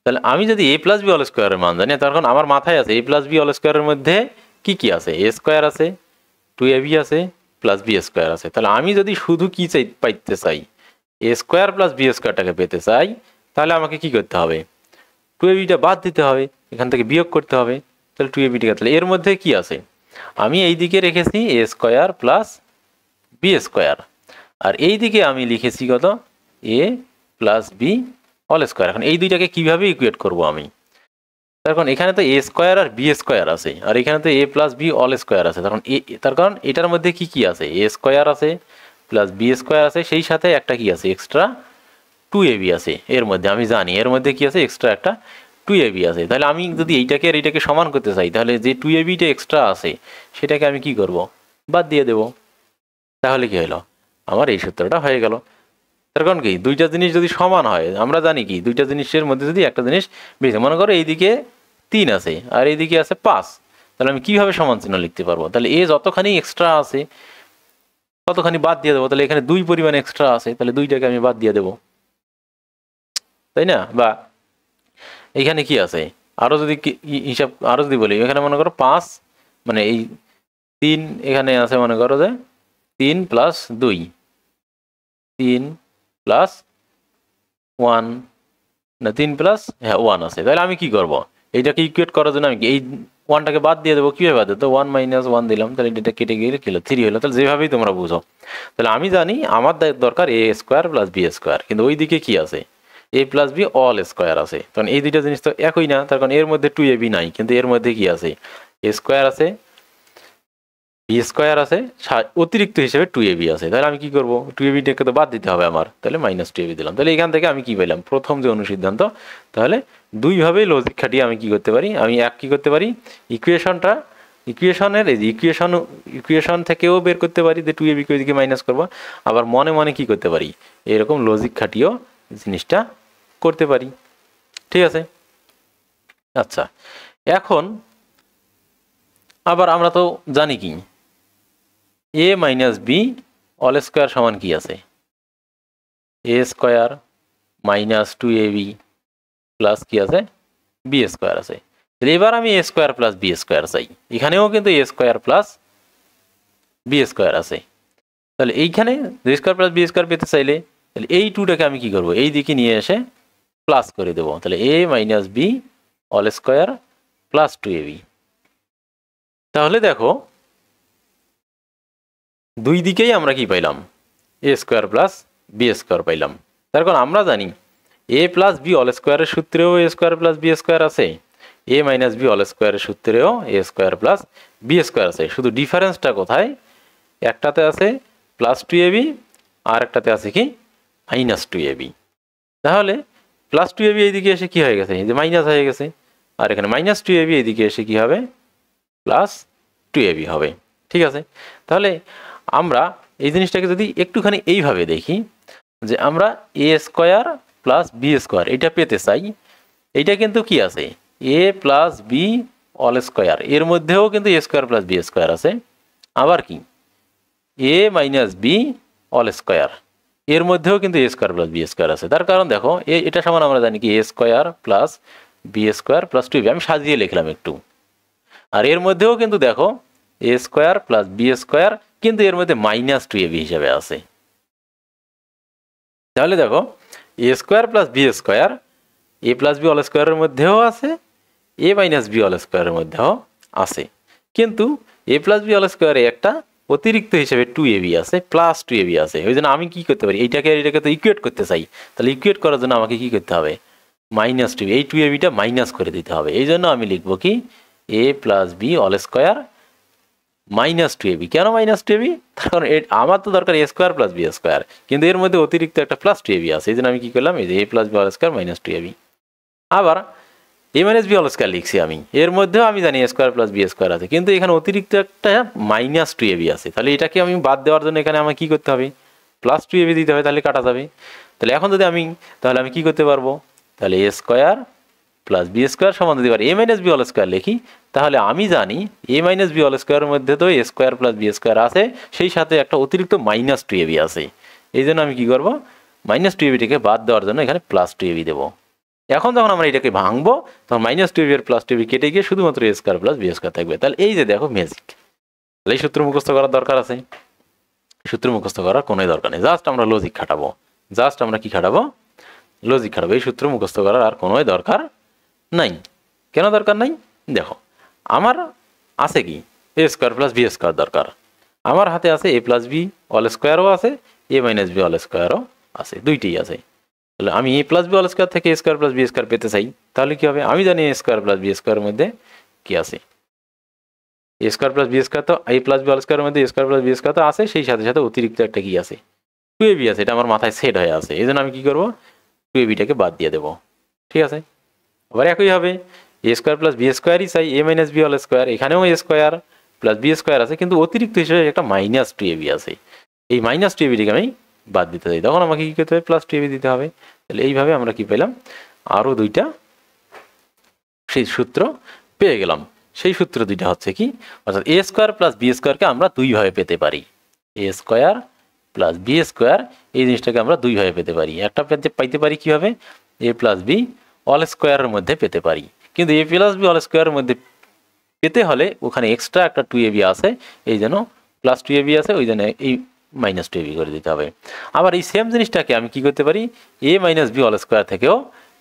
Speaker 1: তাহলে আমি যদি এ প্লাস বি অল স্কোয়ারের মান জানি, তখন আমার মাথায় আছে এ প্লাস বি অল স্কোয়ারের মধ্যে কি কি আছে, এ স্কোয়ার আছে, 2ab আছে, প্লাস বি স্কোয়ার আছে। তাহলে আমি যদি শুধু কি পাইতে চাই, এ স্কোয়ার প্লাস বি স্কোয়ারটাকে পেতে চাই, তাহলে আমাকে কি করতে হবে, 2abটা বাদ দিতে হবে, এখান থেকে বিয়োগ করতে হবে। তাহলে 2abটাকে, তাহলে এর মধ্যে কি আছে, আমি এই দিকে রেখেছি এ স্কোয়ার প্লাস বি স্কোয়ার, আর এই দিকে আমি লিখেছি কত, এ প্লাস বি অল স্কোয়ার। এখন এই দুইটাকে কিভাবে ইকুয়েট করব আমি, তখন এখানে তো এ স্কোয়ার আর বি স্কোয়ার আছে, আর এখানে তো এ প্লাস বি অল স্কোয়ার আছে। তখন তার কারণ এটার মধ্যে কি কি আছে, এ স্কোয়ার আছে প্লাস বি স্কোয়ার আছে, সেই সাথে একটা কি আছে এক্সট্রা 2ab আছে। এর মধ্যে আমি জানি এর মধ্যে কি আছে, এক্সট্রা একটা 2ab আছে। তাহলে আমি যদি এইটাকে আর এইটাকে সমান করতে চাই, তাহলে যে 2abটা এক্সট্রা আছে সেটাকে আমি কি করব, বাদ দিয়ে দেব। তাহলে কি হলো, আমার এই সূত্রটা হয়ে গেল। তার কারণ কি, দুইটা জিনিস যদি সমান হয়, আমরা জানি কি দুইটা জিনিসের মধ্যে যদি একটা জিনিস বেশি, মনে করো এইদিকে 3 আছে আর এইদিকে আছে 5, তাহলে আমি কিভাবে সমান চিহ্ন লিখতে পারবো, তাহলে এ যতখানি এক্সট্রা আছে ততখানি বাদ দিয়ে দেবো। তাহলে এখানে 2 পরিমাণ এক্সট্রা আছে, তাহলে 2টাকে আমি বাদ দিয়ে দেবো, তাই না? বা এইখানে কি আছে, আরো যদি হিসাব আরো যদি বলি, এখানে মনে করো 5, মানে এই 3 এখানে আছে, মনে করো যে 3 প্লাস 2, 3 প্লাস 1, না 3 প্লাস 1 আছে। তাহলে আমি কি করব, এইটাকে ইকুয়েট করার জন্য আমি এই 1টাকে বাদ দিয়ে দেবো। কীভাবে বাদ দেবো, 1 মাইনাস 1 দিলাম, তাহলে এটা কেটে গিয়ে কিলো 3 হলো। তাহলে যেভাবেই তোমরা বুঝো, তাহলে আমি জানি আমার দরকার এ স্কোয়ার প্লাস বি স্কোয়ার, কিন্তু ওই দিকে কি আছে, A plus B all square আছে। কারণ এই দুইটা জিনিস তো একই না, তার কারণ এর মধ্যে 2ab নাই, কিন্তু এর মধ্যে কি আছে, এ স্কোয়ার আছে, বি স্কোয়ার আছে, অতিরিক্ত হিসেবে 2ab আছে। তাহলে আমি কি করবো, 2abটাকে তো বাদ দিতে হবে আমার, তাহলে মাইনাস 2ab দিলাম। তাহলে এখান থেকে আমি কি পেলাম, প্রথম যে অনুসিদ্ধান্ত। তাহলে দুইভাবেই লজিক খাটিয়ে আমি কি করতে পারি, আমি কি করতে পারি, ইকুয়েশনের এই যে ইকুয়েশন থেকেও বের করতে পারি যে 2ab কে ওইদিকে মাইনাস করবো, আবার মনে মনে কি করতে পারি, এরকম লজিক খাটিয়েও জিনিসটা করতে পারি। ঠিক আছে, আচ্ছা। এখন আবার আমরা তো জানি কি, A minus B all square সমান কি আছে, A square minus 2ab plus কি আছে, বি স্কোয়ার আছে। এবার আমি A square plus B square চাই, এখানেও কিন্তু A square plus B square আছে। তাহলে এইখানে এ স্কোয়ার প্লাস বি স্কোয়ার পেতে চাইলে, তাহলে এই 2টাকে আমি কি করব, এই দিকে নিয়ে এসে প্লাস করে দেবো। তাহলে A minus B all square plus 2ab। তাহলে দেখো দুই দিকেই আমরা কি পাইলাম, A square plus B square পাইলাম। তার কারণ আমরা জানি এ প্লাস বি অল স্কোয়ারের সূত্রেও এ স্কোয়ার প্লাস বি স্কোয়ার আছে, এ মাইনাস বি অল স্কোয়ারের সূত্রেও এ স্কোয়ার প্লাস বি স্কোয়ার আছে। শুধু ডিফারেন্সটা কোথায়, একটাতে আছে প্লাস 2ab আর একটাতে আছে কি মাইনাস 2ab। তাহলে প্লাস 2ab এইদিকে এসে কি হয়ে গেছে, এই যে মাইনাস হয়ে গেছে, আর এখানে মাইনাস 2ab এইদিকে এসে কি হবে, প্লাস 2ab হবে। ঠিক আছে, তাহলে আমরা এই জিনিসটাকে যদি একটুখানি এইভাবে দেখি, যে আমরা A square plus B square এটা পেতে চাই, এইটা কিন্তু কি আছে, A plus B all square, এর মধ্যেও কিন্তু A square plus B square আছে। আবার কি A minus B all square, এর মধ্যেও কিন্তু A square plus B square আছে। তার কারণ দেখো এটা সমান আমরা জানি কি A square plus B square plus 2ab, আমি সাজিয়ে লিখলাম একটু। আর এর মধ্যেও কিন্তু দেখো এ স্কোয়ার প্লাস বি স্কোয়ার, কিন্তু এর মধ্যে মাইনাস 2ab হিসাবে আছে। তাহলে দেখো এ square plus B square A plus B all স্কোয়ারের মধ্যেও আছে, এ মাইনাস বি অল স্কোয়ারের মধ্যেও আছে, কিন্তু এ প্লাস বি অল স্কোয়ারে একটা অতিরিক্ত হিসেবে 2ab আছে প্লাস 2ab আছে, ওই জন্য আমি কি করতে পারি, এইটাকে আর এটাকে তো ইকুয়েট করতে চাই, তাহলে ইকুয়েট করার জন্য আমাকে কি করতে হবে, মাইনাস 2, এই 2abটা মাইনাস করে দিতে হবে। এই জন্য আমি লিখবো কি a plus B all square minus 2ab। কেন মাইনাস 2ab? কারণ আমার তো দরকার a square plus B square, কিন্তু এর মধ্যে অতিরিক্ত একটা প্লাস 2ab আছে, এই জন্য আমি কি করলাম, এই যে a plus B all square minus 2ab। আবার a minus B all square লিখছি আমি, এর মধ্যেও আমি জানি a square plus B square আছে, কিন্তু এখানে অতিরিক্ত একটা মাইনাস 2ab আছে, তাহলে এটাকে আমি বাদ দেওয়ার জন্য এখানে আমার কি করতে হবে, প্লাস 2ab দিতে হবে, তাহলে কাটা যাবে। তাহলে এখন যদি তাহলে আমি কি করতে পারবো, তাহলে a square plus B square সমান যদি এবার a minus B all square লিখি, তাহলে আমি জানি a মাইনাস বি অল স্কোয়ারের মধ্যে তো a square plus B square আছে, সেই সাথে একটা অতিরিক্ত মাইনাস 2ab আছে, এই জন্য আমি কি করবো, মাইনাস 2abটিকে বাদ দেওয়ার জন্য এখানে প্লাস 2ab দেবো। এখন যখন আমরা এটাকে ভাঙবো তখন মাইনাস 2ab এর প্লাস 2ab কেটে গিয়ে শুধুমাত্র a square plus B square থাকবে। তাহলে এই যে দেখো ম্যাজিক, তাহলে এই সূত্র মুখস্থ করার দরকার আছে, সূত্র মুখস্থ করার কোনো দরকার নেই, জাস্ট আমরা লজিক খাটাবো, জাস্ট আমরা কি খাটাবো, লজিক খাটাবো। এই সূত্র মুখস্থ করার আর কোনো দরকার নাই। কেন দরকার নাই? দেখো আমার আছে কি a square plus B square দরকার, আমার হাতে আছে a প্লাস বি অল স্কোয়ারও আছে, a মাইনাস বি অল স্কোয়ারও আছে, দুইটাই আছে। তাহলে আমি a plus B all square থেকে a square plus B square পেতে চাই, তাহলে কি হবে, আমি জানি a স্কোয়ার প্লাস বি স্কোয়ারের মধ্যে কি আছে, a square plus B square তো a প্লাস বি অল স্কোয়ারের মধ্যে a square plus B square তো আছে, সেই সাথে সাথে অতিরিক্ত একটা কি আছে 2ab আছে, এটা আমার মাথায় সেট হয়ে আছে, এই জন্য আমি কি করবো 2abটাকে বাদ দিয়ে দেবো। ঠিক আছে, আবার একই হবে a স্কোয়ার প্লাস বি স্কোয়ারই চাই, a minus B all square, এখানেও a square plus B square আছে, কিন্তু অতিরিক্ত হিসেবে একটা মাইনাস 2ab আছে, এই মাইনাস 2abটিকে আমি বাদ দিতে চাই, তখন আমাকে কি করতে হবে, প্লাস 2ab দিতে হবে। তাহলে এইভাবে আমরা কি পেলাম, আরও দুইটা সেই সূত্র পেয়ে গেলাম। সেই সূত্র দুইটা হচ্ছে কি, অর্থাৎ a স্কোয়ার প্লাস বি স্কোয়ারকে আমরা দুইভাবে পেতে পারি, a square plus B square এই জিনিসটাকে আমরা দুইভাবে পেতে পারি। একটা পাইতে পারি কীভাবে, a প্লাস বি অল স্কোয়ারের মধ্যে পেতে পারি, কিন্তু a প্লাস বি অল স্কোয়ারের মধ্যে পেতে হলে ওখানে এক্সট্রা একটা 2ab আছে, এই জন্য প্লাস 2ab আছে, ওই জন্য এই মাইনাস 2ab করে দিতে হবে। আবার এই সেম জিনিসটাকে আমি কি করতে পারি, a minus B all square থেকেও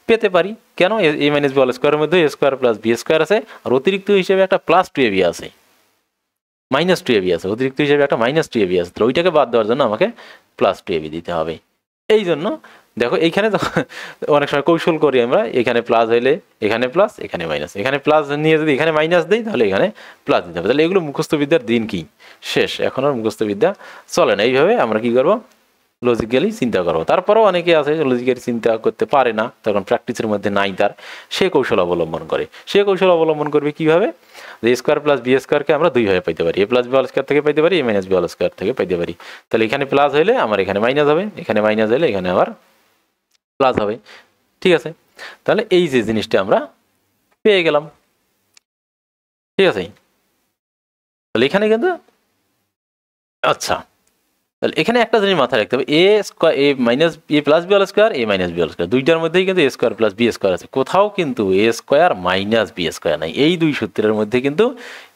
Speaker 1: পেতে পারি। কেন, a মাইনাস বি অল স্কোয়ারের মধ্যে a square plus B square আছে, আর অতিরিক্ত হিসেবে একটা প্লাস 2ab আছে, মাইনাস 2ab আছে, অতিরিক্ত হিসেবে একটা মাইনাস 2ab আছে, তাহলে ওইটাকে বাদ দেওয়ার জন্য আমাকে প্লাস 2ab দিতে হবে। এই জন্য দেখো এইখানে অনেক সময় কৌশল করি আমরা, এখানে প্লাস হইলে এখানে প্লাস, এখানে মাইনাস, এখানে প্লাস নিয়ে যদি এখানে মাইনাস দিই তাহলে এখানে প্লাস দিতে হবে। তাহলে এগুলো মুখস্থবিদ্যার দিন কি শেষ, এখন আর মুখস্থবিদ্যা চলে না। এইভাবে আমরা কি করবো, লজিক্যালি চিন্তা করবো। তারপরেও অনেকে আছে লজিক্যালি চিন্তা করতে পারে না, তখন প্র্যাকটিসের মধ্যে নাই তার, সে কৌশল অবলম্বন করে। সে কৌশল অবলম্বন করবে কীভাবে, যে স্কোয়ার প্লাস বি স্কোয়ারকে আমরা দুইভাবে পাইতে পারি, a plus B all square থেকে পাইতে পারি, a minus B all square থেকে পাইতে পারি। তাহলে এখানে প্লাস হলে আমার এখানে মাইনাস হবে, এখানে মাইনাস হলে এখানে আবার প্লাস হবে। ঠিক আছে, তাহলে এই যে জিনিসটা আমরা পেয়ে গেলাম। ঠিক আছে, তাহলে এখানে কিন্তু আচ্ছা, তাহলে এখানে একটা জিনিস মাথায় রাখতে হবে, a square a minus a plus B all square, a minus B all square, দুইটার মধ্যেই কিন্তু a square plus B square আছে, কোথাও কিন্তু a square minus B square নাই। এই দুই সূত্রের মধ্যে কিন্তু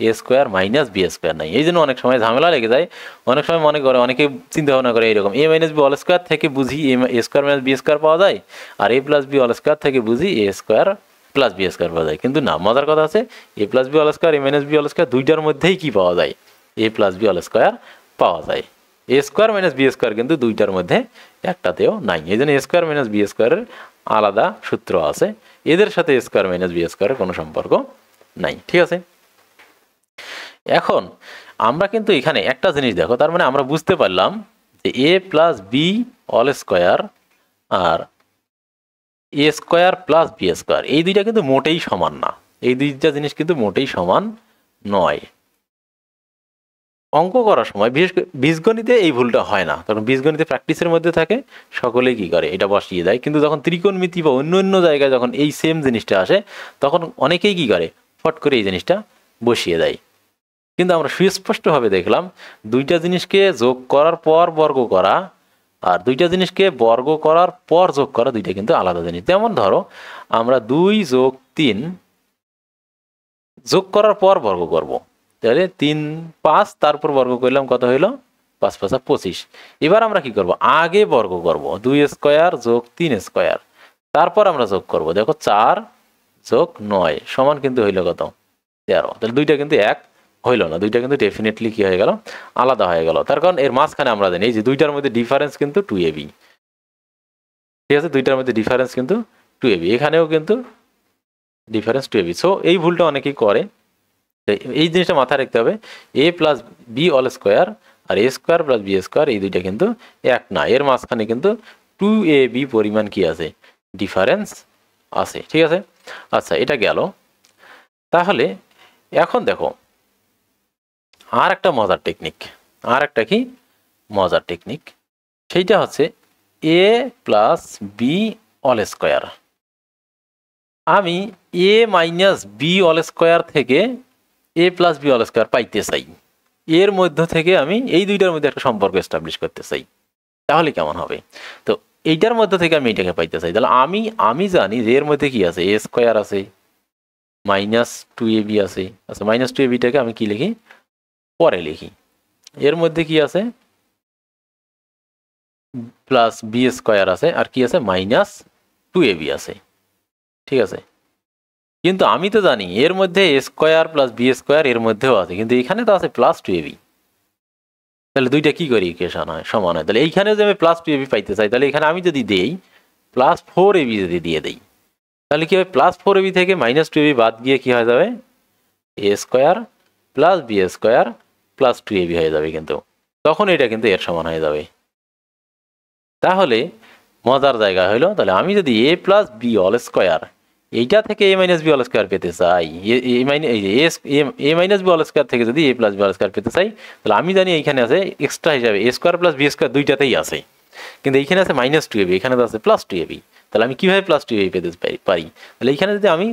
Speaker 1: a square minus B square নাই। এই জন্য অনেক সময় ঝামেলা লেগে যায়, অনেক সময় মনে করে, অনেকে চিন্তা ভাবনা করে এইরকম, a minus B all square থেকে বুঝি a square minus B square পাওয়া যায়, আর a plus B all square থেকে বুঝি a square plus B square পাওয়া যায়। কিন্তু না, মজার কথা আছে, a plus B all square, a minus B all square দুইটার মধ্যেই কি পাওয়া যায়, a plus B all square পাওয়া যায়। a square minus B square কিন্তু দুইটার মধ্যে একটাতেও নাই। এই জন্য a স্কোয়ার মাইনাস বি স্কোয়ারের আলাদা সূত্র আছে, এদের সাথে a স্কোয়ার মাইনাস বি স্কোয়ারের কোনো সম্পর্ক নাই। ঠিক আছে, এখন আমরা কিন্তু এখানে একটা জিনিস দেখো, তার মানে আমরা বুঝতে পারলাম যে a plus B all square আর a square plus B square এই দুইটা কিন্তু মোটেই সমান না, এই দুইটা জিনিস কিন্তু মোটেই সমান নয়। অঙ্ক করার সময় বিশেষ করে বীজগণিতে এই ভুলটা হয় না, তখন বীজগণিতে প্র্যাকটিসের মধ্যে থাকে, সকলেই কী করে এটা বসিয়ে দেয়। কিন্তু যখন ত্রিকোণমিতি বা অন্য অন্য জায়গায় যখন এই সেম জিনিসটা আসে, তখন অনেকেই কী করে, ফট করে এই জিনিসটা বসিয়ে দেয়। কিন্তু আমরা সুস্পষ্টভাবে দেখলাম, দুইটা জিনিসকে যোগ করার পর বর্গ করা আর দুইটা জিনিসকে বর্গ করার পর যোগ করা দুইটা কিন্তু আলাদা জিনিস। যেমন ধরো আমরা 2 যোগ 3 যোগ করার পর বর্গ করব, তাহলে 3 5, তারপর বর্গ করলাম, কত হইল 5 5 25। এবার আমরা কি করব, আগে বর্গ করব, 2 স্কোয়ার যোগ 3 স্কোয়ার, তারপর আমরা যোগ করব, দেখো 4 যোগ 9 সমান কিন্তু হইল কত 13। তাহলে দুইটা কিন্তু এক হইল না, দুইটা কিন্তু ডেফিনেটলি কি হয়ে গেল, আলাদা হয়ে গেল। তার কারণ এর মাঝখানে আমরা জানি এই যে দুইটার মধ্যে ডিফারেন্স কিন্তু 2ab, ঠিক আছে, দুইটার মধ্যে ডিফারেন্স কিন্তু 2ab, এখানেও কিন্তু ডিফারেন্স 2ab। সো এই ভুলটা অনেকেই করে, এই জিনিসটা মাথায় রাখতে হবে, a plus B all square আর a square plus B square এই দুইটা কিন্তু এক না, এর মাঝখানে কিন্তু 2ab পরিমাণ কি আছে, ডিফারেন্স আছে, ঠিক আছে। আচ্ছা, এটা গেল। তাহলে এখন দেখো আর একটা মজার টেকনিক, আর একটা কি মজার টেকনিক, সেইটা হচ্ছে a plus B all square. আমি a minus B all square থেকে a plus B all square পাইতে চাই, এর মধ্য থেকে আমি এই দুইটার মধ্যে একটা সম্পর্ক এস্টাবলিশ করতে চাই, তাহলে কেমন হবে? তো এইটার মধ্যে থেকে আমি এটাকে পাইতে চাই, তাহলে আমি জানি যে এর মধ্যে কি আছে, a স্কোয়ার আছে, মাইনাস 2ab আছে। আচ্ছা, মাইনাস 2abটাকে আমি কি লিখি, পরে লিখি। এর মধ্যে কি আছে, প্লাস বি স্কোয়ার আছে, আর কি আছে, মাইনাস 2ab আছে, ঠিক আছে। কিন্তু আমি তো জানি এর মধ্যে a square plus B square এর মধ্যেও আছে, কিন্তু এখানে তো আছে প্লাস 2ab। তাহলে দুইটা কি করি, ইকুয়েশন হয়, সমান হয়। তাহলে এইখানে যদি আমি প্লাস 2ab পাইতে চাই, তাহলে এখানে আমি যদি দেই প্লাস 4ab যদি দিয়ে দেই, তাহলে কি হবে, প্লাস 4ab থেকে মাইনাস 2ab বাদ গিয়ে কি হয়ে যাবে, a square plus B square plus 2ab হয়ে যাবে, কিন্তু তখন এটা কিন্তু এর সমান হয়ে যাবে। তাহলে মজার জায়গা হলো, তাহলে আমি যদি a plus B all square এইটা থেকে a minus B all square পেতে চাই, a minus B all square থেকে যদি a plus B all square পেতে চাই, তাহলে আমি জানি এইখানে আছে এক্সট্রা হিসাবে a square plus B square দুইটাতেই আছে, কিন্তু এইখানে আছে মাইনাস 2ab, এখানে তো আছে প্লাস 2ab। তাহলে আমি কীভাবে প্লাস 2ab পেতে পারি, তাহলে এইখানে যদি আমি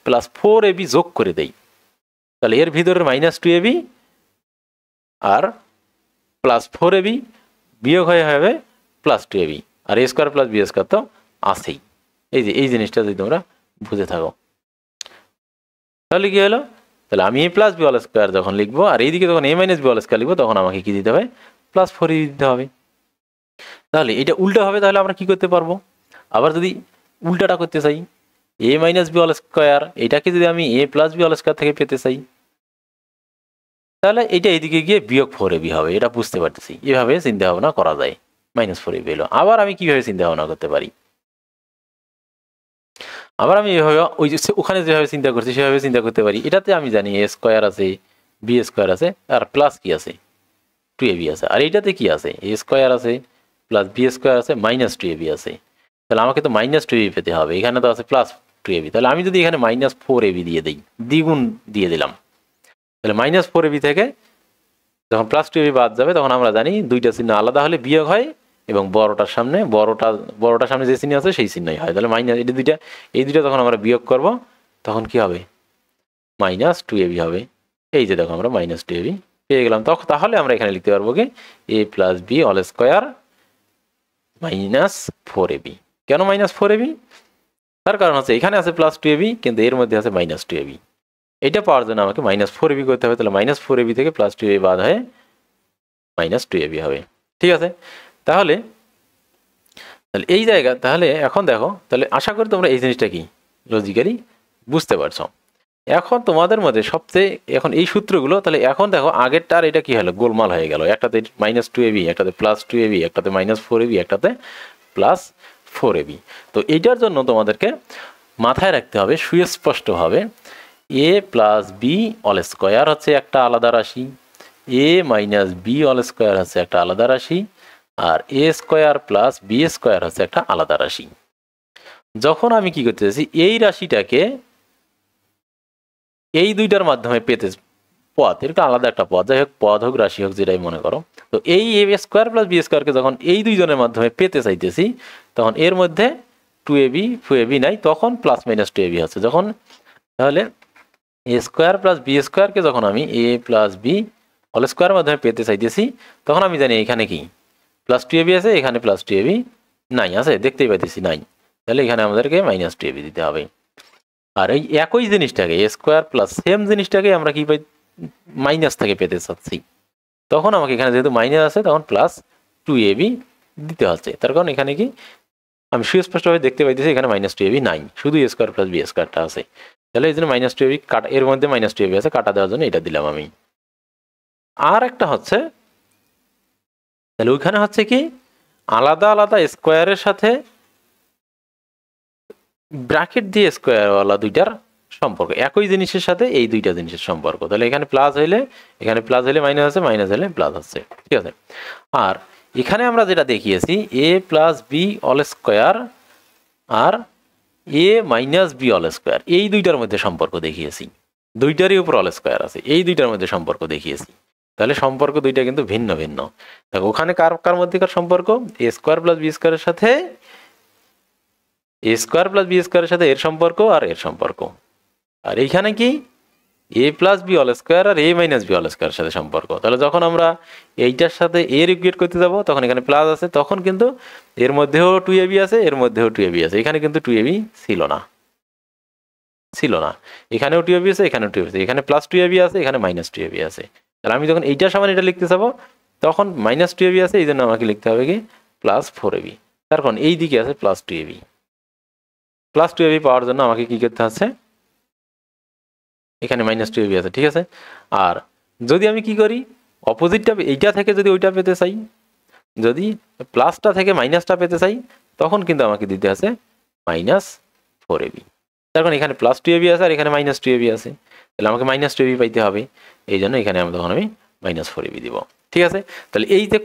Speaker 1: প্লাস 4ab যোগ করে দেই, তাহলে এর ভিতরে মাইনাস 2ab আর প্লাস 4ab বিয়োগ হয়ে হবে প্লাস 2ab, আর a square plus B square তো আছেই। এই জিনিসটা যদি তোমরা বুঝে থাকো, তাহলে কি হলো, তাহলে আমি a plus B all square যখন লিখবো আর এইদিকে যখন a minus B all square লিখবো, তখন আমাকে কি দিতে হবে, প্লাস 4ab দিতে হবে। তাহলে এটা উল্টা হবে, তাহলে আমরা কি করতে পারবো, আবার যদি উল্টাটা করতে চাই, a minus B all square এটাকে যদি আমি a plus B all square থেকে পেতে চাই, তাহলে এটা এইদিকে গিয়ে বিয়োগ 4ab হবে, এটা বুঝতে পারতেছি। এভাবে চিন্তা ভাবনা করা যায়, মাইনাস 4ab এলো। আবার আমি কিভাবে চিন্তা ভাবনা করতে পারি, আবার আমি এভাবে ওই যে ওখানে যেভাবে চিন্তা করছি সেভাবে চিন্তা করতে পারি। এটাতে আমি জানি a স্কোয়ার আছে, বি স্কোয়ার আছে, আর প্লাস কি আছে, 2ab আছে। আর এইটাতে কি আছে, a স্কোয়ার আছে প্লাস বি স্কোয়ার আছে মাইনাস 2ab আছে। তাহলে আমাকে তো মাইনাস 2ab পেতে হবে, এখানে তো আছে প্লাস 2ab। তাহলে আমি যদি এখানে মাইনাস 4ab দিয়ে দিই, দ্বিগুণ দিয়ে দিলাম, তাহলে মাইনাস 4ab থেকে যখন প্লাস 2ab বাদ যাবে, তখন আমরা জানি দুইটা চিহ্ন আলাদা হলে বিয়োগ হয়, এবং বড়টার সামনে যে চিহ্ন আছে সেই চিহ্নই হয়। তাহলে মাইনাস এই দুইটা যখন আমরা বিয়োগ করব, তখন কি হবে, মাইনাস 2ab হবে। এই যে দেখো আমরা মাইনাস 2ab পেয়ে গেলাম। তাহলে আমরা এখানে লিখতে পারবো কি, a plus B all square minus 4ab। কেন মাইনাস 4ab? তার কারণ হচ্ছে এখানে আছে প্লাস 2ab, কিন্তু এর মধ্যে আছে মাইনাস 2ab। এটা পাওয়ার জন্য আমাকে মাইনাস 4ab করতে হবে। তাহলে মাইনাস 4ab থেকে প্লাস 2ab বাদ হয়ে মাইনাস 2ab হবে, ঠিক আছে। তাহলে এই জায়গা, তাহলে এখন দেখো, তাহলে আশা করি তোমরা এই জিনিসটা কি লজিক্যালি বুঝতে পারছো। এখন তোমাদের মধ্যে সবচেয়ে এখন এই সূত্রগুলো, তাহলে এখন দেখো আগেরটার এটা কি হলো, গোলমাল হয়ে গেল। একটাতে মাইনাস 2ab, একটাতে প্লাস 2ab, একটাতে মাইনাস 4ab, একটাতে প্লাস 4ab। তো এইটার জন্য তোমাদেরকে মাথায় রাখতে হবে সুস্পষ্টভাবে, a plus B all square হচ্ছে একটা আলাদা রাশি, a minus B all square হচ্ছে একটা আলাদা রাশি, আর a square plus B square হচ্ছে একটা আলাদা রাশি। যখন আমি কি করতে চাইছি, এই রাশিটাকে এই দুইটার মাধ্যমে পেতে পদ, এর আলাদা একটা পদ, যাই হোক পদ হোক রাশি হোক যেটাই মনে করো, তো এই a স্কোয়ার প্লাস বি স্কোয়ারকে যখন এই দুইজনের মাধ্যমে পেতে চাইতেছি, তখন এর মধ্যে 2ab 4ab নাই, তখন প্লাস মাইনাস 2ab হচ্ছে যখন। তাহলে a স্কোয়ার প্লাস বি স্কোয়ারকে যখন আমি a প্লাস বি হোল স্কোয়ারের মাধ্যমে পেতে চাইতেছি, তখন আমি জানি এখানে কি প্লাস 2ab আছে, এখানে প্লাস 2ab নাই আছে, দেখতেই পাইতেছি নাই। তাহলে এখানে আমাদেরকে মাইনাস 2ab দিতে হবে। আর এই একই জিনিসটাকে a স্কোয়ার প্লাস সেম জিনিসটাকে আমরা কি পাই, মাইনাস থেকে পেতে চাচ্ছি, তখন আমাকে এখানে যেহেতু মাইনাস আছে, তখন প্লাস 2ab দিতে হচ্ছে। তার কারণ এখানে কি আমি সুস্পষ্টভাবে দেখতে পাইতেছি এখানে মাইনাস 2ab নাই, শুধু a স্কোয়ার প্লাস বি স্কোয়ারটা আছে। তাহলে এই জন্য মাইনাস 2ab কাটা, এর মধ্যে মাইনাস 2ab আছে, কাটা দেওয়ার জন্য এটা দিলাম আমি। আর একটা হচ্ছে, তাহলে ওইখানে হচ্ছে কি আলাদা আলাদা স্কোয়ারের সাথে ব্র্যাকেট দিয়ে স্কোয়ারওয়ালা দুইটার সম্পর্ক, একই জিনিসের সাথে এই দুইটা জিনিসের সম্পর্ক। তাহলে এখানে প্লাস হইলে এখানে প্লাস হলে মাইনাস আছে, মাইনাস হলে প্লাস হচ্ছে, ঠিক আছে। আর এখানে আমরা যেটা দেখিয়েছি এ plus B all square R A minus B all square, এই দুইটার মধ্যে সম্পর্ক দেখিয়েছি, দুইটারই উপর অল স্কোয়ার আছে, এই দুইটার মধ্যে সম্পর্ক দেখিয়েছি। তাহলে সম্পর্ক দুইটা কিন্তু ভিন্ন ভিন্ন। দেখো ওখানে কার কার মধ্যেকার সম্পর্ক, এ স্কোয়ার প্লাস বি স্কোয়ারের সাথে এ স্কোয়ার প্লাস বি স্কোয়ারের সাথে এর সম্পর্ক আর এর সম্পর্ক। আর এইখানে কি এ plus B all square R A minus B all স্কোয়ারের সাথে সম্পর্ক। তাহলে যখন আমরা এইটার সাথে এর ইকুয়েট করতে যাব তখন এখানে প্লাস আছে, তখন কিন্তু এর মধ্যেও 2ab আছে, এর মধ্যেও 2ab আছে, এখানে কিন্তু 2ab ছিল না, এখানেও 2ab আছে, এখানেও 2ab আছে, এখানে প্লাস 2ab আছে, এখানে মাইনাস 2ab আছে। তাহলে আমি যখন এইটার সমান এটা লিখতে যাবো তখন মাইনাস 2ab আছে, এই জন্য আমাকে লিখতে হবে কি প্লাস 4ab। তারপর এই দিকে আছে প্লাস 2ab, প্লাস 2ab পাওয়ার জন্য আমাকে কি করতে হচ্ছে, এখানে মাইনাস 2ab আছে, ঠিক আছে। আর যদি আমি কি করি অপোজিটটা এইটা থেকে যদি ওইটা পেতে চাই, যদি প্লাসটা থেকে মাইনাসটা পেতে চাই তখন কিন্তু আমাকে দিতে আছে মাইনাস 4ab। তখন এখানে প্লাস 2ab আছে আর এখানে মাইনাস 2ab আছে, তাহলে আমাকে মাইনাস 2ab পাইতে হবে, এই জন্য এখানে তখন আমি মাইনাস 4ab দিব, ঠিক আছে। তাহলে এই যে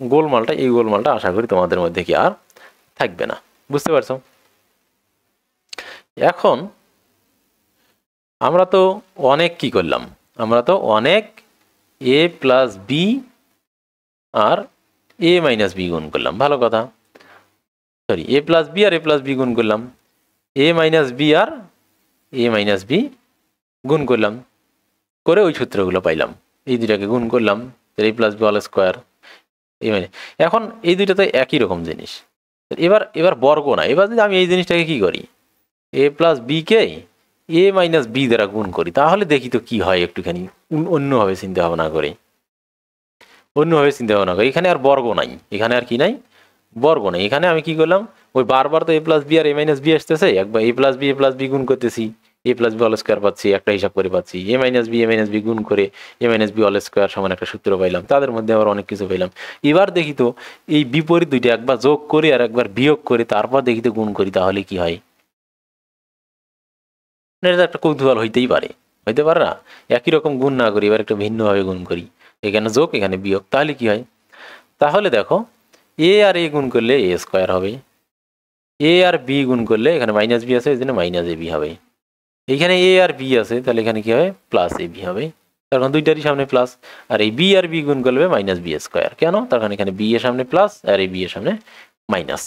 Speaker 1: গোলমালটা, এই গোলমালটা আশা করি তোমাদের মধ্যে কি আর থাকবে না, বুঝতে পারছো। এখন আমরা তো অনেক কি করলাম, আমরা তো অনেক এ প্লাস বি আর এ মাইনাস বি গুণ করলাম, ভালো কথা, সরি এ প্লাস বি আর এ প্লাস বি গুণ করলাম, এ মাইনাস বি আর এ মাইনাস বি গুণ করলাম, করে ওই সূত্রগুলো পাইলাম, এই দুইটাকে গুণ করলাম, এ প্লাস বি অল স্কোয়ার এই মানে। এখন এই দুইটা তো একই রকম জিনিস, এবার বর্গ না, এবার যদি আমি এই জিনিসটাকে কি করি এ প্লাস বিকে এ মাইনাস বি দ্বারা গুণ করি তাহলে দেখি তো কি হয়, একটুখানি অন্যভাবে চিন্তা ভাবনা করে, এখানে আর বর্গ নাই, এখানে আর কি নাই বর্গ নাই, এখানে আমি কি করলাম ওই বারবার তো এ প্লাস বি আর এ মাইনাস বি আসতেছে, একবার এ প্লাস বি গুণ করতেছি, এ প্লাস বি অল স্কোয়ার পাচ্ছি, একটা হিসাব করে পাচ্ছি, এ মাইনাস বি গুণ করে এ মাইনাস বি অল স্কোয়ার সমান একটা সূত্র পাইলাম, তাদের মধ্যে আবার অনেক কিছু পাইলাম। এবার দেখি তো এই বিপরীত দুইটা একবার যোগ করে আর একবার বিয়োগ করে তারপর দেখি তো গুণ করি তাহলে কি হয়, এটা একটা কৌতূহল হইতেই পারে, হইতে পারে না, একই রকম গুণ না করি এবার একটা ভিন্নভাবে গুণ করি, এখানে যোগ এখানে বিয়োগ, তাহলে কি হয়, তাহলে দেখো এ আর এ গুণ করলে এ স্কোয়ার হবে, এ আর বি গুণ করলে এখানে মাইনাস বি আছে এই জন্য মাইনাস এ বি হবে, এইখানে এ আর বি আছে তাহলে এখানে কি হবে প্লাস এ বি হবে, তার কারণ দুইটারই সামনে প্লাস, আর এই বি আর বি গুণ করলে মাইনাস বি স্কোয়ার, কেন তার কারণ এখানে বি এর সামনে প্লাস আর এই বি এর সামনে মাইনাস।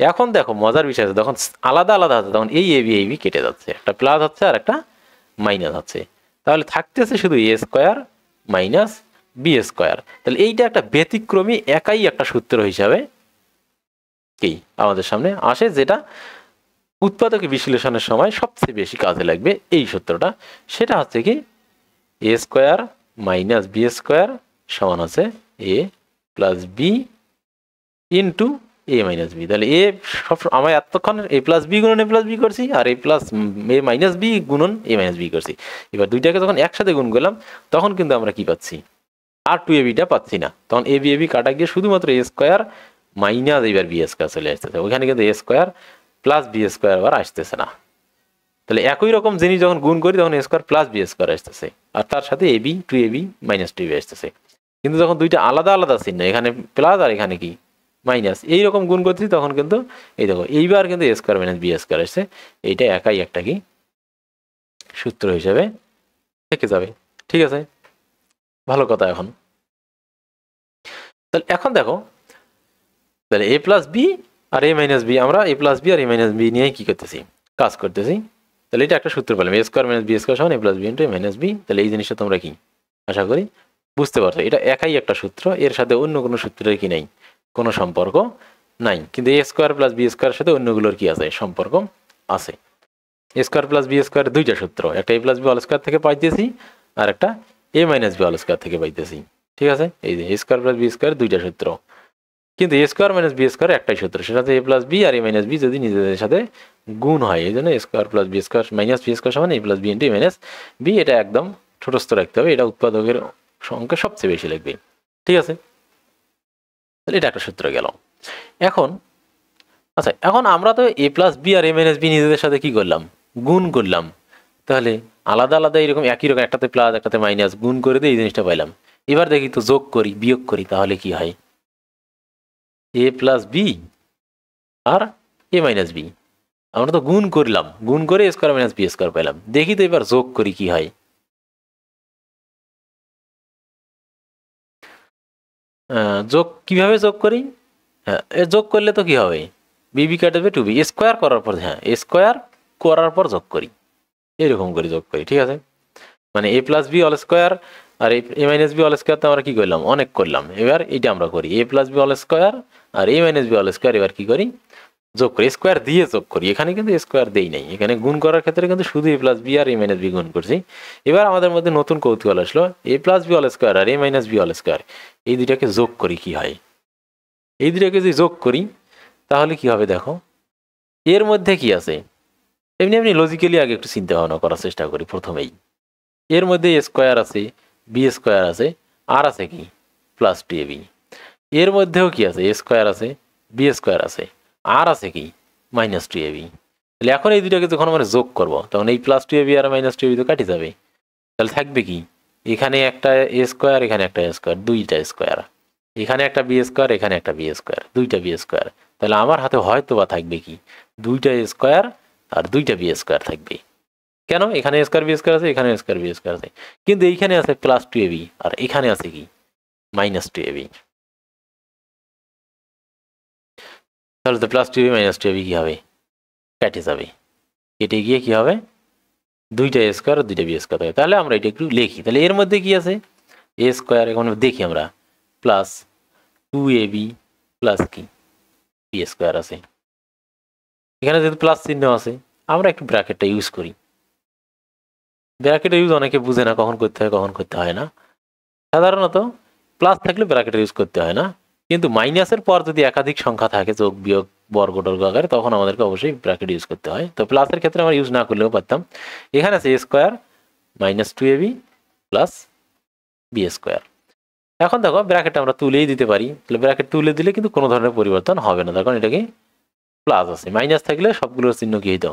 Speaker 1: এখন দেখো মজার বিষয় আছে, যখন আলাদা আলাদা আছে তখন এই এ বি কেটে যাচ্ছে, একটা প্লাস হচ্ছে আর একটা মাইনাস হচ্ছে, তাহলে থাকতেছে শুধু এ স্কোয়ার মাইনাস বি স্কোয়ার। তাহলে এইটা একটা ব্যতিক্রমী একাই একটা সূত্র হিসাবে কি আমাদের সামনে আসে, যেটা উৎপাদক বিশ্লেষণের সময় সবচেয়ে বেশি কাজে লাগবে এই সূত্রটা, সেটা হচ্ছে কি A square minus B square সমান হচ্ছে A plus B into A minus B. তাহলে এ সব আমার এতক্ষণ এ প্লাস বি গুণন এ প্লাস বি করছি আর এ প্লাস এ মাইনাস বি গুণন এ মাইনাস বি করছি, এবার দুইটাকে যখন একসাথে গুণ করলাম তখন কিন্তু আমরা কি পাচ্ছি আর 2ab পাচ্ছি না, তখন এ বি কাটা গিয়ে শুধুমাত্র এ স্কোয়ার মাইনাস এবার বি স্কোয়ার চলে আসতেছে, ওইখানে কিন্তু A square plus B square আবার আসতেছে না। তাহলে একই রকম জিনিস যখন গুণ করি তখন A square plus B square আসতেছে আর তার সাথে এবি 2ab মাইনাস 2ab আসতেছে, কিন্তু যখন দুইটা আলাদা আলাদা চিহ্ন এখানে প্লাস আর এখানে কি মাইনাস এইরকম গুণ করছি তখন কিন্তু এই দেখো এইবার কিন্তু A square minus B square আসছে, এইটা একাই একটা কি সূত্র হিসেবে থেকে যাবে, ঠিক আছে, ভালো কথা। এখন তাহলে এখন দেখো তাহলে এ প্লাস বি আর এ মাইনাস বি, আমরা এ প্লাস বি আর এ মাইনাস বি নিয়ে কি করতেছি কাজ করতেছি, তাহলে এটা একটা সূত্র পেলাম এ স্কোয়ার মাইনাস বি স্কোয়ার সমান এ plus B into A minus B. তাহলে এই জিনিসটা তোমরা কি আশা করি বুঝতে পারছো, এটা একাই একটা সূত্র, এর সাথে অন্য কোনো সূত্রের কি নেই কোনো সম্পর্ক নাই, কিন্তু এ স্কোয়ার প্লাস বি স্কোয়ারের সাথে অন্যগুলোর কি আছে সম্পর্ক আছে। A square plus B square দুইটা সূত্র, একটা A plus B all square থেকে পাইতেছি আর একটা A minus B all square থেকে পাইতেছি, ঠিক আছে, এই যে A square plus B square দুইটা সূত্র, কিন্তু A square minus B square একটাই সূত্র, সেটা হচ্ছে এ প্লাস বি আর এ মাইনাস বি যদি নিজেদের সাথে গুণ হয়, এই জন্য A square plus B square minus B square সমান এ plus B into A minus B, এটা একদম ছোটস্থ রাখতে হবে, এটা উৎপাদকের সংখ্যা সবচেয়ে বেশি লিখবে। ঠিক আছে, তাহলে এটা একটা সূত্র গেল। এখন আচ্ছা, এখন আমরা তো a প্লাস বি আর a মাইনাস বি নিজেদের সাথে কি করলাম, গুণ করলাম। তাহলে আলাদা আলাদা এরকম একই রকম, একটাতে প্লাস একটাতে মাইনাস, গুণ করে দিয়ে এই জিনিসটা পাইলাম। এবার দেখি তো যোগ করি বিয়োগ করি, তাহলে কি হয়, a প্লাস বি আর a মাইনাস বি। আমরা তো গুণ করলাম, গুণ করে a square minus B square পাইলাম। দেখি তো এবার যোগ করি কি হয়। যোগ কিভাবে যোগ করি, হ্যাঁ যোগ করলে তো কি হবে, বিবি কাটে যাবে টু বি, স্কোয়ার করার পর, হ্যাঁ স্কোয়ার করার পর যোগ করি, এরকম করে যোগ করি। ঠিক আছে, মানে a plus B all square আর a minus B all square তো আমরা কি করলাম, অনেক করলাম। এবার এটা আমরা করি a plus B all square আর a minus B all square, এবার কি করি, যোগ করি, স্কোয়ার দিয়ে যোগ করি। এখানে কিন্তু স্কোয়ার দেই নাই, এখানে গুণ করার ক্ষেত্রে কিন্তু শুধু a প্লাস বি আর a মাইনাস বি গুণ করছি। এবার আমাদের মধ্যে নতুন কৌতূহল আসলো, a plus B all square আর a minus B all square, এই দুইটাকে যোগ করি কি হয়। এই দুইটাকে যদি যোগ করি তাহলে কি হবে দেখো, এর মধ্যে কি আছে, এমনি এমনি লজিক্যালি আগে একটু চিন্তা ভাবনা করার চেষ্টা করি প্রথমেই। এর মধ্যে স্কোয়ার আছে, বি স্কোয়ার আছে, আর আছে কি প্লাস টু এবি। এর মধ্যেও কি আছে, স্কোয়ার আছে, বি স্কোয়ার আছে, আর আছে কি মাইনাস টু এবি। তাহলে এখন এই দুটাকে যখন আমরা যোগ করব তখন এই প্লাস টু এবি আর মাইনাস টু এবি তো কাটি যাবে। তাহলে থাকবে কি, এখানে একটা এ স্কোয়ার, এখানে একটা স্কোয়ার, দুইটা স্কোয়ার, এখানে একটা বি স্কোয়ার, এখানে একটা বি স্কোয়ার, দুইটা বি স্কোয়ার। তাহলে আমার হাতে হয়তো বা থাকবে কি, দুইটা স্কোয়ার আর দুইটা বি স্কোয়ার থাকবে। কেন, এখানে স্কোয়ার বি স্কোয়ার আছে, এখানে স্কোয়ার বি স্কোয়ার আছে, কিন্তু এইখানে আছে প্লাস টু এবি আর এখানে আছে কি মাইনাস টু এবি। তাহলে তো plus two a b minus two a b কি হবে, কেটে যাবে। কেটে গিয়ে কি হবে, দুইটা স্কোয়ার আর দুইটা বি স্কোয়ার হবে। তাহলে আমরা এটা একটু লিখি। তাহলে এর মধ্যে কি আছে, এ স্কোয়ার, এখন দেখি আমরা প্লাস টু এবি প্লাস কি বি স্কোয়ার আছে। এখানে যেহেতু প্লাস চিহ্ন আছে আমরা একটু ব্র্যাকেটটা ইউজ করি। ব্র্যাকেটের ইউজ অনেকে বুঝে না, কখন করতে হয় কখন করতে হয় না। সাধারণত প্লাস থাকলে ব্র্যাকেটের ইউজ করতে হয় না, কিন্তু মাইনাসের পর যদি একাধিক সংখ্যা থাকে, যোগ বিয়োগ বর্গ টর্গ আকারে, তখন আমাদেরকে অবশ্যই ব্র্যাকেট ইউজ করতে হয়। তো প্লাসের ক্ষেত্রে আমরা ইউজ না করলেও পারতাম। এখানে আছে A square minus two AB plus B square. এখন দেখো ব্র্যাকেট আমরা তুলেই দিতে পারি, তাহলে ব্র্যাকেট তুলে দিলে কিন্তু কোনো ধরনের পরিবর্তন হবে না, তখন এটাকে প্লাস আছে। মাইনাস থাকলে সবগুলোর চিহ্ন কি হইতো,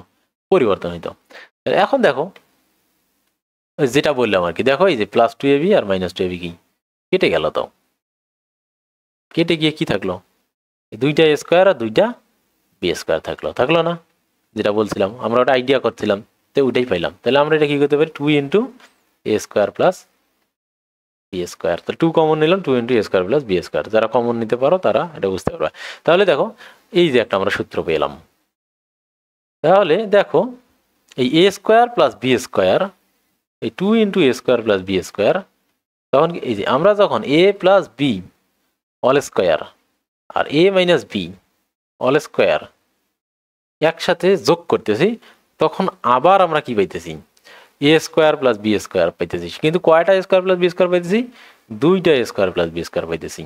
Speaker 1: পরিবর্তন হইতো। এখন দেখো যেটা বললাম আর কি, দেখো এই যে প্লাস টু এবি আর মাইনাস টু এবি কি কেটে গেল, তো কেটে গিয়ে কি থাকলো, দুইটা স্কোয়ার আর দুইটা বি স্কোয়ার থাকলো না, যেটা বলছিলাম আমরা ওটা আইডিয়া করছিলাম, তো ওইটাই পাইলাম। তাহলে আমরা এটা কি করতে পারি, টু ইন্টু এ স্কোয়ার প্লাস বি স্কোয়ার। তো টু কমন নিলাম, টু ইন্টু এ স্কোয়ার প্লাস বি স্কোয়ার। যারা কমন নিতে পারো তারা এটা বুঝতে পারবে। তাহলে দেখো এই যে একটা আমরা সূত্র পেলাম। তাহলে দেখো এই এ স্কোয়ার প্লাস বি স্কোয়ার, এই টু ইন্টু এ স্কোয়ার প্লাস বি স্কোয়ার, তখন এই যে আমরা যখন এ plus B all square R A minus B all square একসাথে যোগ করতেছি, তখন আবার আমরা কি পাইতেছি, এ স্কোয়ার প্লাস বি স্কোয়ার পাইতেছি। কিন্তু কয়টা স্কোয়ার প্লাস বি স্কোয়ার পাইতেছি, দুইটা স্কোয়ার প্লাস বি স্কোয়ার পাইতেছি।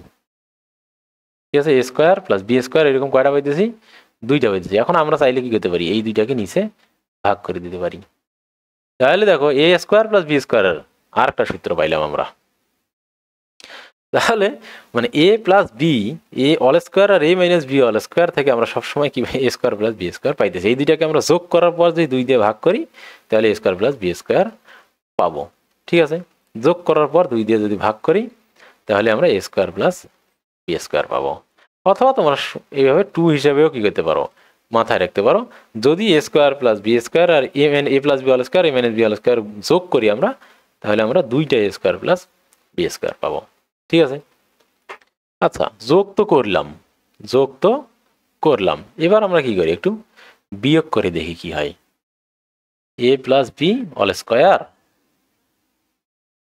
Speaker 1: ঠিক আছে, A square plus B square এরকম কয়টা পাইতেছি, দুইটা পাইতেছি। এখন আমরা চাইলে কি করতে পারি, এই দুইটাকে নিচে ভাগ করে দিতে পারি। তাহলে দেখো এ স্কোয়ার প্লাস বি স্কোয়ারের আর একটা সূত্র পাইলাম আমরা। তাহলে মানে এ plus B, A all square R A minus B all square থেকে আমরা সবসময় কি A square plus B square পাইতেছি। এই দুইটাকে আমরা যোগ করার পর যদি দুই দিয়ে ভাগ করি তাহলে A square plus B square পাবো। ঠিক আছে, যোগ করার পর দুই দিয়ে যদি ভাগ করি তাহলে আমরা A square plus B square পাবো। অথবা তোমরা এইভাবে টু হিসাবেও কি করতে পারো, মাথায় রাখতে পারো, যদি এ স্কোয়ার প্লাস বি স্কোয়ার আর এ প্লাস বি অল স্কোয়ার এ মাইনাস বি অল স্কোয়ার যোগ করি আমরা, তাহলে আমরা দুইটা এ স্কোয়ার প্লাস বি স্কোয়ার পাবো। ঠিক আছে, আচ্ছা যোগ তো করলাম, এবার আমরা কি করি, একটু বিয়োগ করে দেখি কি হয়। এ প্লাস বি অল স্কোয়ার,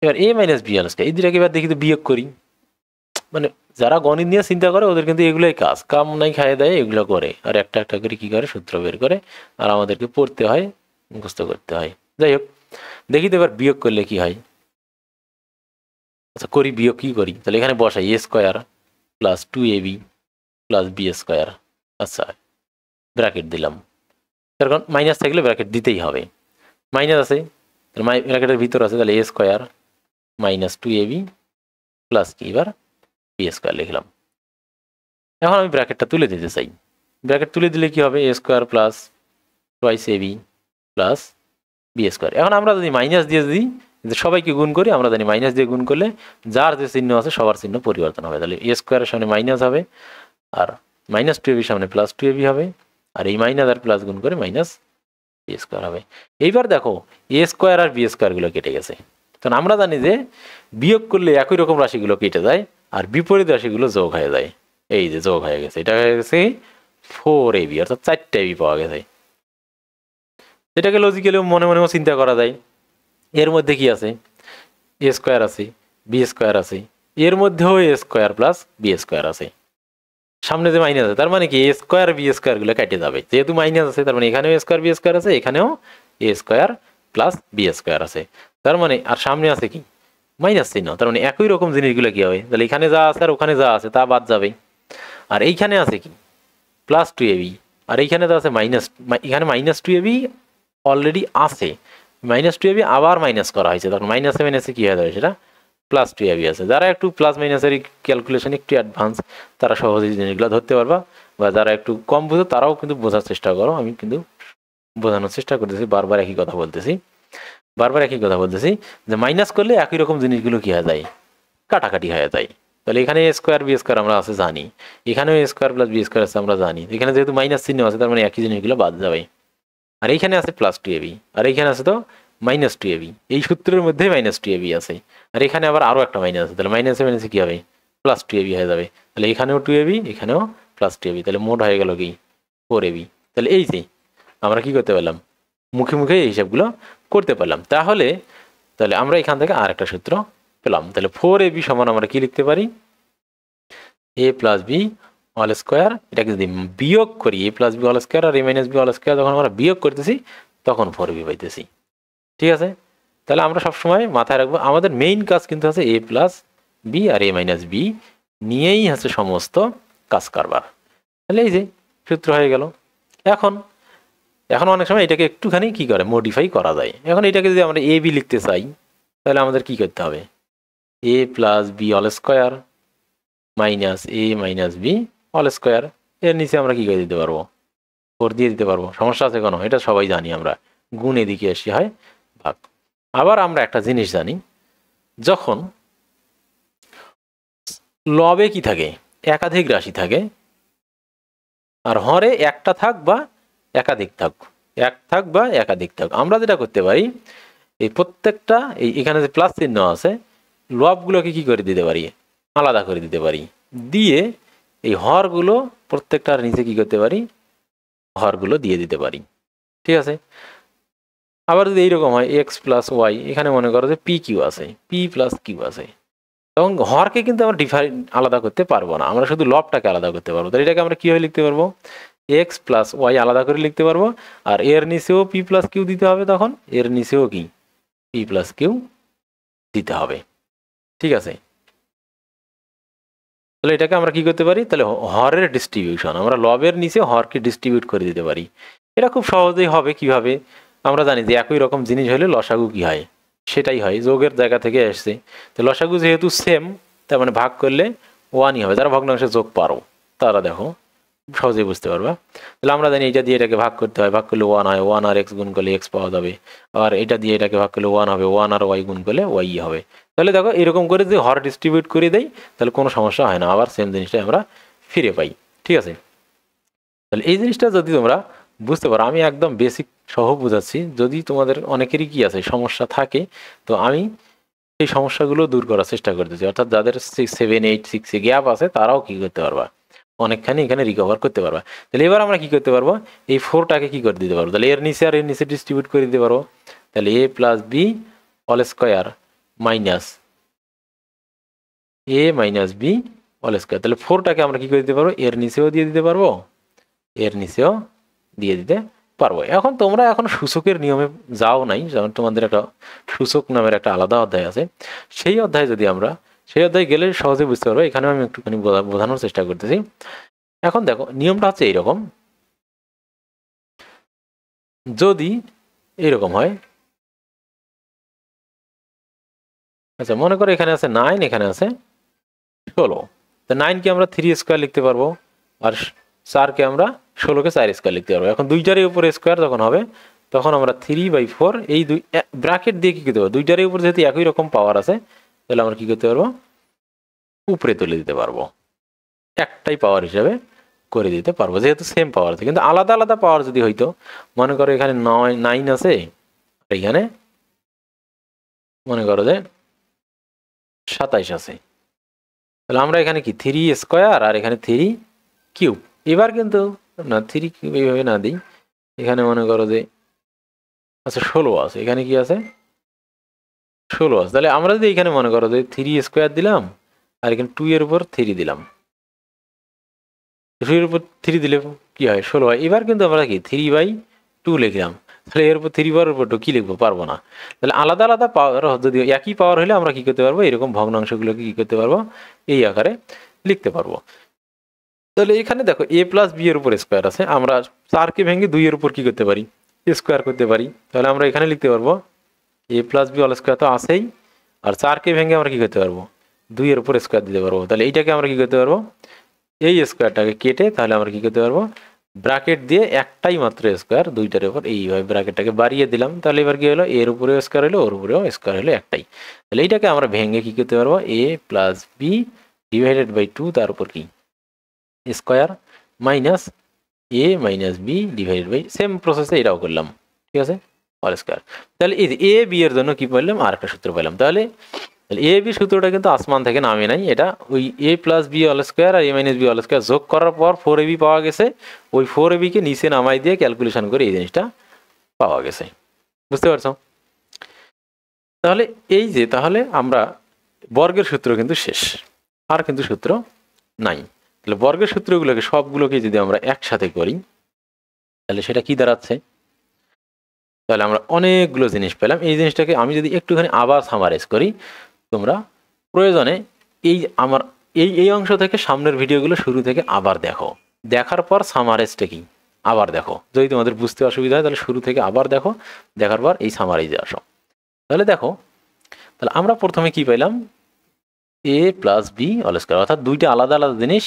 Speaker 1: এবার এ মাইনাস বি অল স্কোয়ার, এই দুটাকে এবার দেখি তো বিয়োগ করি। মানে যারা গণিত নিয়ে চিন্তা করে ওদের কিন্তু এগুলোই কাজ, কাম নাই খাইয়ে দেয়, এগুলো করে আর একটা একটা করে কি করে সূত্র বের করে, আর আমাদেরকে পড়তে হয়, মুখস্থ করতে হয়। যাই হোক, দেখি তো এবার বিয়োগ করলে কি হয়। আচ্ছা করি, বিয়োগ কি করি, তাহলে এখানে বসাই এ square plus two A B plus B square. আচ্ছা ব্র্যাকেট দিলাম, কারণ মাইনাস থাকলে ব্র্যাকেট দিতেই হবে। মাইনাস আছে, ব্র্যাকেটের ভিতর আছে, তাহলে A square minus two A B plus কি এবার বি স্কোয়ার লিখলাম। এখন আমি ব্র্যাকেটটা তুলে দিতে চাই। ব্র্যাকেট তুলে দিলে কি হবে? A square plus twice A B plus B square. এখন আমরা যদি মাইনাস দিয়ে দিই, সবাইকে গুণ করি, আমরা জানি মাইনাস দিয়ে গুণ করলে যার যে চিহ্ন আছে সবার চিহ্ন পরিবর্তন হবে। তাহলে এ স্কোয়ারের সামনে মাইনাস হবে, আর মাইনাস টু এবির সামনে প্লাস টু এবি হবে, আর এই মাইনাস আর প্লাস গুণ করে মাইনাস বি স্কোয়ার হবে। এইবার দেখো এ স্কোয়ার আর বি স্কোয়ারগুলো কেটে গেছে। তখন আমরা জানি যে বিয়োগ করলে একই রকম রাশিগুলো কেটে যায় আর বিপরীত রাশিগুলো যোগ হয়ে যায়। এই যে যোগ হয়ে গেছে, এটা হয়ে গেছে 4ab, অর্থাৎ 4টা এবি পাওয়া গেছে। এটাকে লজিক্যালি মনে মনেও চিন্তা করা যায়। এর মধ্যে কি আছে? এ স্কোয়ার আছে, বি স্কোয়ার আছে, এর মধ্যেও A square plus B square আছে। সামনে যে মাইনাস আছে তার মানে কি এ স্কোয়ার বি স্কোয়ারগুলো কেটে যাবে। যেহেতু মাইনাস আছে তার মানে এখানেও এ স্কোয়ার বি স্কোয়ার আছে, এখানেও এ স্কোয়ার প্লাস বি স্কোয়ার আছে। তার মানে আর সামনে আছে কি? মাইনাস চিহ্ন। তার মানে একই রকম জিনিসগুলো কি হবে? তাহলে এখানে যা আছে আর ওখানে যা আছে তা বাদ যাবে। আর এইখানে আছে কি? প্লাস টু এবি, আর এইখানে তো আছে মাইনাস, এখানে মাইনাস টু এবি অলরেডি আছে, মাইনাস টু এবি আবার মাইনাস করা হয়েছে, তখন মাইনাসে মাইনাসে কী হয়ে যাবে? সেটা প্লাস টু এবি আছে। যারা একটু প্লাস মাইনাসের ক্যালকুলেশন একটু অ্যাডভান্স তারা সহজেই জিনিসগুলো ধরতে পারবা, বা যারা একটু কম বুঝো তারাও কিন্তু বোঝার চেষ্টা করো। আমি কিন্তু বোঝানোর চেষ্টা করতেছি, বারবার একই কথা বলতেছি যে মাইনাস করলে একই রকম জিনিসগুলো কী হয়ে যায়? কাটাকাটি হয়ে যায়। তাহলে এখানে এ স্কোয়ার বি স্কোয়ার আমরা আছে জানি, এখানেও এ স্কোয়ার প্লাস বি স্কোয়ার আছে আমরা জানি, এখানে যেহেতু মাইনাস চিহ্ন আছে তার মানে একই জিনিসগুলো বাদ যাবে। আর এইখানে আছে প্লাস টু এবি, আর এইখানে আছে তো মাইনাস টু এবি, এই সূত্রের মধ্যে মাইনাস টু এবি আছে, আর এখানে আবার আরও একটা মাইনাস আছে, তাহলে মাইনাসে মাইনাসে কী হবে? প্লাস টু এবি হয়ে যাবে। তাহলে এখানেও টু এবি, এখানেও প্লাস টু এবি, তাহলে মোট হয়ে গেল কি? 4ab। তাহলে এই যে আমরা কি করতে পারলাম? মুখে মুখে এই হিসাবগুলো করতে পারলাম। তাহলে আমরা এখান থেকে আর একটা সূত্র পেলাম। তাহলে 4ab সমান আমরা কি লিখতে পারি? এ প্লাস বি অল স্কোয়ার। এটাকে যদি বিয়োগ করি, এ plus B all square R A minus B all square যখন আমরা বিয়োগ করতেছি তখন 4ab পাইতেছি। ঠিক আছে? তাহলে আমরা সবসময় মাথায় রাখবো আমাদের মেইন কাজ কিন্তু আছে এ প্লাস বি আর এ মাইনাস বি নিয়েই আছে সমস্ত কাজ কারবার। তাহলে এই যে সূত্র হয়ে গেল। এখন অনেক সময় এটাকে একটুখানি কি করে মডিফাই করা যায়। এখন এটাকে যদি আমরা এ বি লিখতে চাই তাহলে আমাদের কি করতে হবে? A plus B all square minus A minus B all square. এর নিচে আমরা কি করে দিতে পারবো? 4 দিয়ে দিতে পারবো। সমস্যা আছে কোনো? এটা সবাই জানি আমরা, গুণ এদিকে এসে হয় ভাগ। আবার আমরা একটা জিনিস জানি, যখন লবে কি থাকে? একাধিক রাশি থাকে, আর হরে একটা থাক বা একাধিক থাক, এক থাক বা একাধিক থাক, আমরা যেটা করতে পারি এই প্রত্যেকটা এখানে যে প্লাস চিহ্ন আছে লবগুলোকে কি করে দিতে পারি? আলাদা করে দিতে পারি। দিয়ে এই হরগুলো প্রত্যেকটার নিচে কি করতে পারি? হরগুলো দিয়ে দিতে পারি। ঠিক আছে? আবার যদি এইরকম হয় এক্স প্লাস ওয়াই, এখানে মনে করো যে পি কিউ আছে, পি প্লাস কিউ আছে, তখন হরকে কিন্তু আমরা আলাদা করতে পারবো না, আমরা শুধু লবটাকে আলাদা করতে পারবো। তাহলে এটাকে আমরা কীভাবে লিখতে পারবো? এক্স প্লাস ওয়াই আলাদা করে লিখতে পারবো, আর এর নিচেও পি প্লাস কিউ দিতে হবে, তখন এর নিচেও কি পি প্লাস কিউ দিতে হবে। ঠিক আছে? তাহলে এটাকে আমরা কি করতে পারি? তাহলে হরের ডিস্ট্রিবিউশন, আমরা লবের নিচে হরকে ডিস্ট্রিবিউট করে দিতে পারি। এটা খুব সহজেই হবে। কিভাবে? আমরা জানি যে একই রকম জিনিস হলে লসাগু কি হয়? সেটাই হয়, যোগের জায়গা থেকে আসছে। তো লসাগু যেহেতু সেম, তার মানে ভাগ করলে ওয়ানই হবে। যারা ভগ্নাংশে যোগ পারো তারা দেখো সহজেই বুঝতে পারবা। তাহলে আমরা জানি এটা দিয়ে এটাকে ভাগ করতে হয়, ভাগ করলে ওয়ান হয়, ওয়ান আর এক্স গুণ করলে এক্স পাওয়া যাবে। আর এটা দিয়ে এটাকে ভাগ করলে ওয়ান হবে, ওয়ান আর ওয়াই গুণ করলে ওয়াই হবে। তাহলে দেখো এরকম করে যদি হর ডিস্ট্রিবিউট করে দেয় তাহলে কোনো সমস্যা হয় না, আবার সেম জিনিসটাই আমরা ফিরে পাই। ঠিক আছে? তাহলে এই জিনিসটা যদি তোমরা বুঝতে পারো, আমি একদম বেসিক সহ বুঝাচ্ছি। যদি তোমাদের অনেকেরই কি আছে সমস্যা থাকে, তো আমি এই সমস্যাগুলো দূর করার চেষ্টা করতেছি। অর্থাৎ যাদের 7, 8, 6 গ্যাপ আছে তারাও কি করতে পারবা, অনেকখানি এখানে রিকভার করতে পারবা। তাহলে এবার আমরা কি করতে পারবো? এই 4টাকে কি করে দিতে পারবো? তাহলে এর নিচে আর এর নিচে ডিস্ট্রিবিউট করে দিতে পারবো। তাহলে A plus B all square minus A minus B all square. তাহলে 4টাকে আমরা কি করে দিতে পারবো? এর নিচেও দিয়ে দিতে পারবো, এর নিচেও দিয়ে দিতে পারবো। এখন তোমরা এখন সূচকের নিয়মে যাও নাই, যেমন তোমাদের একটা সূচক নামের একটা আলাদা অধ্যায় আছে, সেই অধ্যায়ে সেই অধ্যায়ে গেলে সহজে বুঝতে পারবো। এখানেও আমি একটুখানি বোঝানোর চেষ্টা করতেছি। এখন দেখো নিয়মটা হচ্ছে এইরকম, যদি এইরকম হয়, আচ্ছা মনে করো এখানে আছে 9, এখানে আছে 16। তো 9 কে আমরা 3 স্কয়ার লিখতে পারবো, আর 4 কে আমরা 16 কে 4 স্কয়ার লিখতে পারবো। এখন দুইটারই উপরে স্কয়ার যখন হবে তখন আমরা 3/4 এই দুই ব্র্যাকেট দিয়ে কি করতে পারবো, দুইটারই উপরে যেহেতু একই রকম পাওয়ার আছে তাহলে আমরা কি করতে পারবো, উপরে তুলে দিতে পারবো, একটাই পাওয়ার হিসাবে করে দিতে পারবো যেহেতু সেম পাওয়ার আছে। কিন্তু আলাদা আলাদা পাওয়ার যদি হইতো, মনে করো এখানে 9 আছে, এখানে মনে করো যে 27 আছে, তাহলে আমরা এখানে কি 3 স্কয়ার আর এখানে 3 কিউব। এবার কিন্তু না 3 কিউব এইভাবে না দিই, এখানে মনে করো যে আচ্ছা 16 আছে, এখানে কি আছে 16 আছে। তাহলে আমরা যদি এখানে মনে করো যে 3 স্কয়ার দিলাম আর এখানে 2 এর উপর 3 দিলাম, 2 এর উপর 3 দিলে কি হয় 16 হয়। এবার কিন্তু আমরা কি 3/2 লিখলাম, তাহলে এর উপর 3 উপর 2 কি লিখবো, পারবো না। তাহলে আলাদা আলাদা পাওয়ার, যদি একই পাওয়ার হলে আমরা কি করতে পারবো, এরকম ভগ্নাংশগুলোকে কি করতে পারবো, এই আকারে লিখতে পারবো। তাহলে এখানে দেখো a প্লাস বি এর উপর স্কয়ার আছে, আমরা 4 কে ভেঙে 2 এর উপর কি করতে পারি, স্কয়ার করতে পারি। তাহলে আমরা এখানে লিখতে পারবো a plus B all square তো আছেই, আর 4 কে ভেঙে আমরা কি করতে পারবো, 2 এর উপর স্কয়ার দিতে পারবো। তাহলে এইটাকে আমরা কি করতে পারবো, এই স্কয়ারটাকে কেটে তাহলে আমরা কি করতে পারবো, ব্র্যাকেট দিয়ে একটাই মাত্র স্কয়ার দুইটার উপর এইভাবে ব্র্যাকেটটাকে বাড়িয়ে দিলাম। তাহলে এবার কি হলো, এর উপরেও স্কয়ার হলো, ওর উপরেও স্কয়ার হলো একটাই। তাহলে এইটাকে আমরা ভেঙে কি করতে পারবো, a plus B divided by 2 তার উপর কি square minus a minus B divided by, same প্রসেসে এটাও করলাম, ঠিক আছে, অল স্কয়ার। তাহলে এই এ বি এর জন্য কি পেলাম, আর একটা সূত্র পেলাম। তাহলে এ বি সূত্রটা কিন্তু আসমান থেকে নামে নাই, এটা ওই a plus B all square আর a minus B all square যোগ করার পর 4ab পাওয়া গেছে, ওই 4ab কে নিচে নামাই দিয়ে ক্যালকুলেশন করে এই জিনিসটা পাওয়া গেছে, বুঝতে পারছো? তাহলে এই যে, তাহলে আমরা বর্গের সূত্র কিন্তু শেষ, আর কিন্তু সূত্র নাই। তাহলে বর্গের সূত্রগুলোকে সবগুলোকে যদি আমরা একসাথে করি তাহলে সেটা কি দাঁড়াচ্ছে, তাহলে আমরা অনেকগুলো জিনিস পেলাম। এই জিনিসটাকে আমি যদি একটুখানি আবার সামারাইজ করি, তোমরা প্রয়োজনে এই আমার এই অংশ থেকে সামনের ভিডিওগুলো শুরু থেকে আবার দেখো, দেখার পর সামারাইজটা কি আবার দেখো, যদি তোমাদের বুঝতে অসুবিধা হয় তাহলে শুরু থেকে আবার দেখো, দেখার পর এই সামারাইজে আসো। তাহলে দেখো, তাহলে আমরা প্রথমে কি পেলাম, a plus B all square, অর্থাৎ দুইটা আলাদা আলাদা জিনিস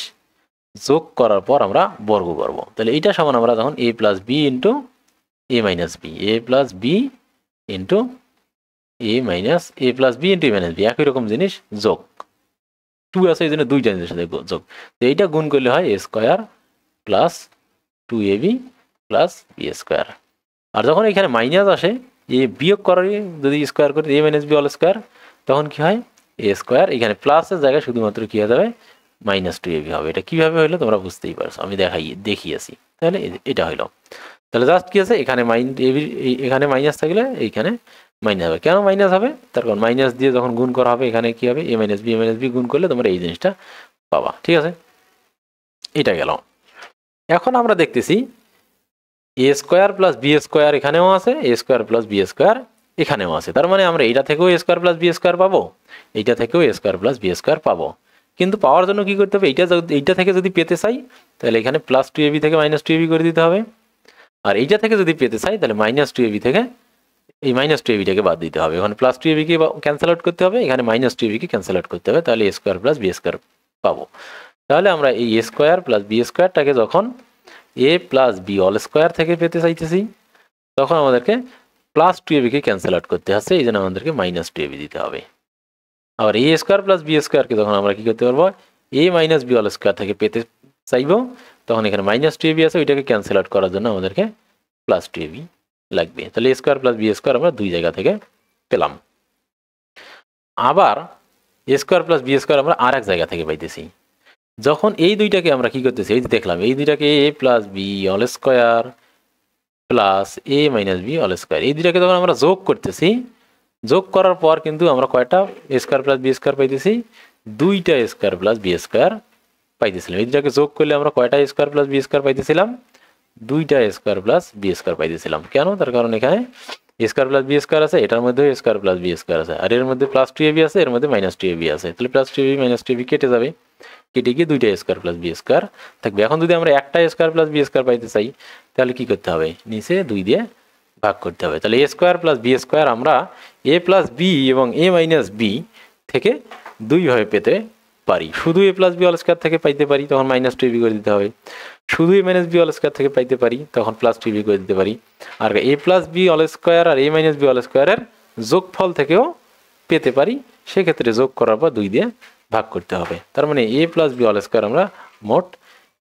Speaker 1: যোগ করার পর আমরা বর্গ করব। তাহলে এইটা সমান আমরা তখন a plus B into a minus b, a plus B into a minus a plus B into a minus b, একই রকম জিনিস যোগ, 2 আছে এই জন্য দুইটা জিনিসের সাথে যোগ। তো এইটা গুণ করলে হয় a square plus 2ab plus B square. আর যখন এখানে মাইনাস আসে, এ বিয়োগ করার যদি স্কয়ার করি a minus B all square, তখন কি হয় a স্কয়ার, এখানে প্লাসের জায়গায় শুধুমাত্র কি হয়ে যাবে, মাইনাস 2ab হবে। এটা কিভাবে হলো তোমরা বুঝতেই পারছো, আমি দেখিয়েছি। তাহলে এটা হইলো, তাহলে জাস্ট কি আছে, এখানে এখানে মাইনাস থাকলে এইখানে মাইনাস হবে। কেন মাইনাস হবে, তার কারণ মাইনাস দিয়ে যখন গুণ করা হবে এখানে কি হবে, a মাইনাস বি গুণ করলে তোমরা এই জিনিসটা পাবা, ঠিক আছে, এটা গেল। এখন আমরা দেখতেছি a square plus B square এখানেও আছে, a square plus B square এখানেও আছে, তার মানে আমরা এইটা থেকেও a square plus B square পাবো, এইটা থেকেও a square plus B square পাবো। কিন্তু পাওয়ার জন্য কি করতে হবে, এইটা থেকে যদি পেতে চাই তাহলে এখানে প্লাস 2ab থেকে মাইনাস 2ab করে দিতে হবে, আর এইটা থেকে যদি পেতে চাই তাহলে মাইনাস 2ab থেকে এই মাইনাস 2abটাকে বাদ দিতে হবে। এখানে প্লাস 2ab কে ক্যান্সেল আউট করতে হবে, এখানে মাইনাস 2ab কে ক্যান্সেল আউট করতে হবে, তাহলে a square plus B square পাবো। তাহলে আমরা এই a স্কয়ার প্লাস বি স্কয়ারটাকে যখন a plus B all square থেকে পেতে চাইতেছি, তখন আমাদেরকে প্লাস 2ab কে ক্যান্সেল আউট করতে হচ্ছে, এই জন্য আমাদেরকে মাইনাস 2ab দিতে হবে। আবার a স্কয়ার প্লাস বি স্কয়ারকে তখন আমরা কি করতে পারবো, a minus B all square থেকে পেতে চাইবো, তখন এখানে মাইনাস 2ab আছে, ওইটাকে ক্যান্সেল আউট করার জন্য আমাদেরকে প্লাস 2ab লাগবে। তাহলে a square plus B square আমরা দুই জায়গা থেকে পেলাম। আবার a square plus B square আমরা আর এক জায়গা থেকে পাইতেছি, যখন এই দুইটাকে আমরা কি করতেছি, এই যে দেখলাম এই দুইটাকে a plus B all square plus a minus B all square, এই দুইটাকে যখন আমরা যোগ করতেছি, যোগ করার পর কিন্তু আমরা কয়টা a square plus B square পাইতেছি, দুইটা a square plus B square পাইতেছিলাম। এই দুইটাকে যোগ করলে আমরা কয়টা a square plus B square পাইতেছিলাম, দুইটা a square plus B square পাইতেছিলাম। কেন, তার কারণ এখানে a square plus B square আছে, এটার মধ্যে a square plus B square আছে, আর এর মধ্যে প্লাস 2ab আছে, এর মধ্যে মাইনাস 2ab আছে। তাহলে প্লাস 2ab মাইনাস 2ab কেটে যাবে, কেটে গিয়ে দুইটা a square plus B square থাকবে। এখন যদি আমরা একটা a square plus B square পাইতে চাই তাহলে কি করতে হবে, নিচে 2 দিয়ে ভাগ করতে হবে। তাহলে a square plus B square আমরা a প্লাস বি এবং a মাইনাস বি থেকে 2 ভাবে পেতে পারি। শুধু A plus B all square থেকে পাইতে পারি, তখন মাইনাস টু এবি করে দিতে হবে। শুধু এ মাইনাস বি অল স্কয়ার থেকে পাইতে পারি, তখন প্লাস টু এবি করে দিতে পারি। আর এ plus B all square R A minus B all স্কয়ারের যোগফল থেকেও পেতে পারি, সেক্ষেত্রে যোগ করার পর 2 দিয়ে ভাগ করতে হবে। তার মানে এ প্লাস বি অল স্কয়ার আমরা মোট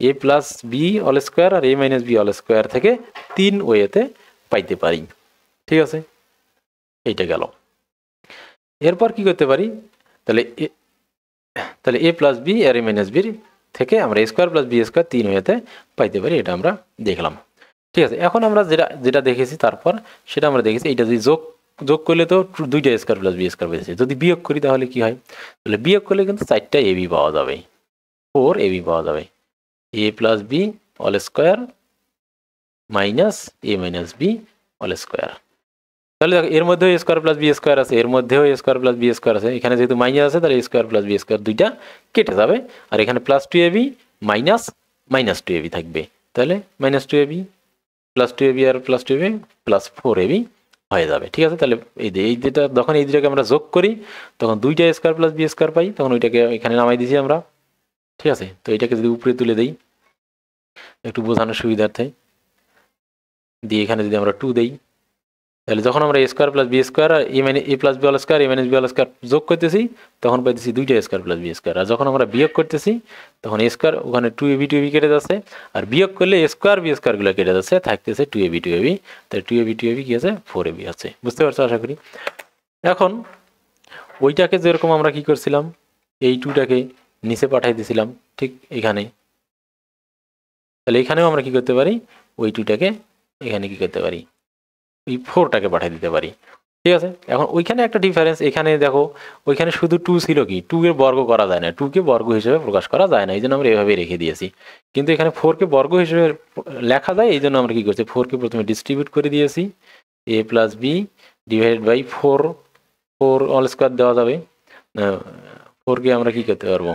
Speaker 1: এ plus B all square R A minus B all square থেকে 3 ওয়েতে পাইতে পারি। ঠিক আছে, এইটা গেল। এরপর কি করতে পারি, তাহলে এ প্লাস বি আর এ মাইনাস বির থেকে আমরা A square plus B square 3 ওয়েতে পাইতে পারি, এটা আমরা দেখলাম। ঠিক আছে, এখন আমরা যেটা দেখেছি তারপর সেটা আমরা দেখেছি, এটা যদি যোগ করলে তো 2টা স্কোয়ার প্লাস বি স্কোয়ার পেয়েছে। যদি বিয়োগ করি তাহলে কি হয়, তাহলে বিয়োগ করলে কিন্তু 4টা এবি পাওয়া যাবে, 4 এবি পাওয়া যাবে। A plus B all square minus A minus B all square. তাহলে দেখো এর মধ্যেও A square plus B square আছে, এর মধ্যেও A square plus B square আছে। এখানে যেহেতু মাইনাস আছে তাহলে A square plus B square 2টা কেটে যাবে, আর এখানে প্লাস 2 এবি মাইনাস 2 এবি থাকবে। তাহলে মাইনাস 2 এবি প্লাস 2 এবি আর প্লাস 2 এবি প্লাস 4 এবি হয়ে যাবে। ঠিক আছে, তাহলে এই যেটা যখন এই দুটাকে আমরা যোগ করি তখন 2টা A square plus B square পাই, তখন ওইটাকে এখানে নামাই দিয়েছি আমরা। ঠিক আছে, তো এটাকে যদি উপরে তুলে দিই একটু বোঝানোর সুবিধার্থে, দিয়ে এখানে যদি আমরা 2 দেই, তাহলে যখন আমরা A square plus B square R A plus B all square A minus B all square যোগ করতেছি তখন পাইতেছি 2টা স্কোয়ার প্লাস বি স্কোয়ার। আর যখন আমরা বিয়োগ করতেছি তখন এ স্কোয়ার ওখানে 2 এবি কেটে যাচ্ছে, আর বিয়োগ করলে এ স্কোয়ার বি স্কোয়ারগুলো কেটে যাচ্ছে, থাকতেছে 2 এবি তাই 2 এবি কি আছে 4 এবি আছে। বুঝতে পারছো আশা করি। এখন ওইটাকে যেরকম আমরা কি করছিলাম, এই 2টাকে নিচে পাঠাই দিয়েছিলাম ঠিক এখানে, তাহলে এখানেও আমরা কি করতে পারি, ওই 2টাকে এখানে কি করতে পারি, এই 4টাকে পাঠিয়ে দিতে পারি। ঠিক আছে, এখন ওইখানে একটা ডিফারেন্স, এখানে দেখো ওইখানে শুধু 2 ছিল, কি 2 এর বর্গ করা যায় না, 2 কে বর্গ হিসেবে প্রকাশ করা যায় না, এই জন্য আমরা এভাবে রেখে দিয়েছি। কিন্তু এখানে 4 কে বর্গ হিসেবে লেখা যায়, এই জন্য আমরা কি করছি, 4 কে প্রথমে ডিস্ট্রিবিউট করে দিয়েছি, A plus B divided by 4 all square দেওয়া যাবে। 4 কে আমরা কি করতে পারবো,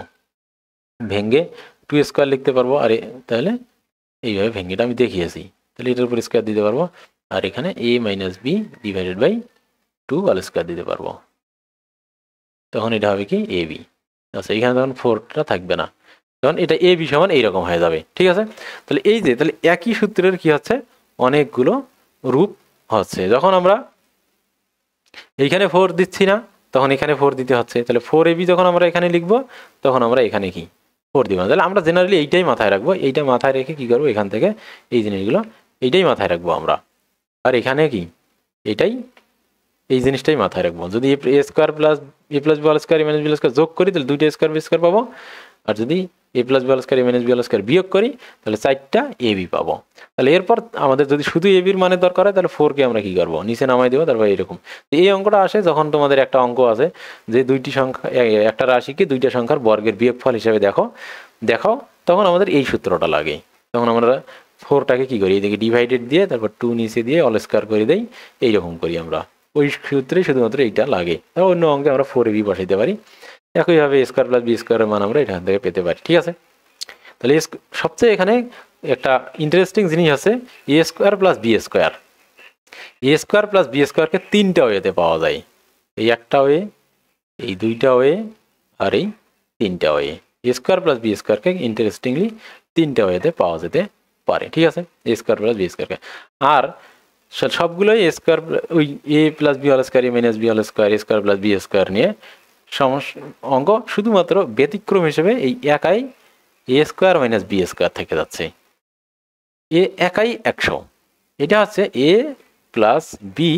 Speaker 1: ভেঙ্গে 2 স্কোয়ার লিখতে পারবো, আর তাহলে এইভাবে ভেঙ্গেটা আমি দেখিয়েছি, তাহলে এটার উপর স্কোয়ার দিতে পারবো, আর এখানে A minus B divided by 2 all square দিতে পারবো, তখন এটা হবে কি এ বি। আচ্ছা, এখানে তখন 4টা থাকবে না, তখন এটা এ বি সমান এইরকম হয়ে যাবে। ঠিক আছে, তাহলে এই যে তাহলে একই সূত্রের কি হচ্ছে অনেকগুলো রূপ হচ্ছে। যখন আমরা এইখানে 4 দিচ্ছি না তখন এখানে 4 দিতে হচ্ছে, তাহলে 4 এবি যখন আমরা এখানে লিখবো তখন আমরা এখানে কি 4 দিব না। তাহলে আমরা জেনারেলি এইটাই মাথায় রাখবো, এইটা মাথায় রেখে কি করবো, এখান থেকে এই জিনিসগুলো এইটাই মাথায় রাখবো আমরা। আর এখানে কি এই জিনিসটাই মাথায় রাখবো, যদি এ স্কোয়ার প্লাস এ প্লাস বি অল স্কোয়ার এ মাইনাস বি অল স্কোয়ার যোগ করি তাহলে 2টা স্কোয়ার বি স্কোয়ার পাবো, আর যদি এ প্লাস বি অল স্কোয়ার এ মাইনাস বি অল স্কোয়ার বিয়োগ করি তাহলে 4টা এ বি পাবো। তাহলে এরপর আমাদের যদি শুধু এ বির মানে দরকার হয় তাহলে 4 কে আমরা কি করবো, নিচে নামাই দেবো। তারপর এরকম এই অঙ্কটা আসে যখন তোমাদের একটা অঙ্ক আছে যে দুইটি সংখ্যা, একটা রাশিকে 2টা সংখ্যার বর্গের বিয়োগফল হিসেবে দেখো তখন আমাদের এই সূত্রটা লাগে। তখন আমরা 4টাকে কি করি, এদিকে ডিভাইডেড দিয়ে তারপর 2 নিচে দিয়ে অল স্কোয়ার করে দেই, এইরকম করি আমরা। ওই সূত্রে শুধুমাত্র এইটা লাগে, তারপর অন্য অঙ্কে আমরা 4 এবি বসাইতে পারি। একইভাবে স্কোয়ার প্লাস বি স্কোয়ারের মান আমরা এখান থেকে পেতে পারি। ঠিক আছে, তাহলে সবচেয়ে এখানে একটা ইন্টারেস্টিং জিনিস আছে, A square plus B square. A square plus B স্কোয়ারকে 3টা ওয়েতে পাওয়া যায়, এই একটা ওয়ে, এই 2টা ওয়ে, আর এই 3টা ওয়ে। এ স্কোয়ার প্লাস বি স্কোয়ারকে ইন্টারেস্টিংলি 3টা ওয়েতে পাওয়া যেতে পারে। ঠিক আছে, এ স্কোয়ার প্লাস বি স্কোয়ারকে, আর সবগুলোই এ স্কোয়ার ওই এ প্লাস বি অল স্কোয়ার এ মাইনাস বি অল স্কোয়ার এ স্কোয়ার প্লাস বি স্কোয়ার নিয়ে অঙ্ক, শুধুমাত্র ব্যতিক্রম হিসেবে এই একাই এ স্কোয়ার মাইনাস বি স্কোয়ার থেকে যাচ্ছে, এ একাই 100। এটা হচ্ছে এ প্লাস বি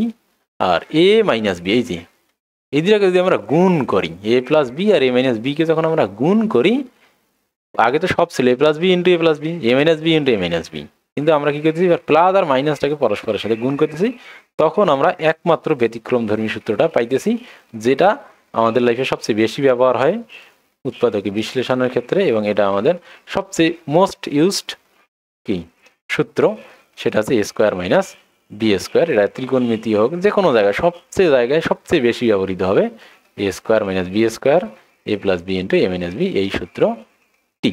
Speaker 1: আর এ মাইনাস বি, এই যে এই দুটাকে যদি আমরা গুণ করি, এ প্লাস বি আর এ মাইনাস বিকে যখন আমরা গুণ করি, আগে তো সব ছিল এ plus B into A plus B, A minus b into A minus B, কিন্তু আমরা কি করতেছি প্লাস আর মাইনাসটাকে পরস্পরের সাথে গুণ করতেছি, তখন আমরা একমাত্র ব্যতিক্রমধর্মী সূত্রটা পাইতেছি, যেটা আমাদের লাইফে সবচেয়ে বেশি ব্যবহার হয় উৎপাদকে বিশ্লেষণের ক্ষেত্রে, এবং এটা আমাদের সবচেয়ে মোস্ট ইউজড কি সূত্র, সেটা হচ্ছে এ স্কোয়ার মাইনাস বি স্কোয়ার। এটা ত্রিকোণমিতি হোক যে কোনো জায়গায় সবচেয়ে বেশি ব্যবহৃত হবে A square minus B square A plus B into A minus B, এই সূত্র টি।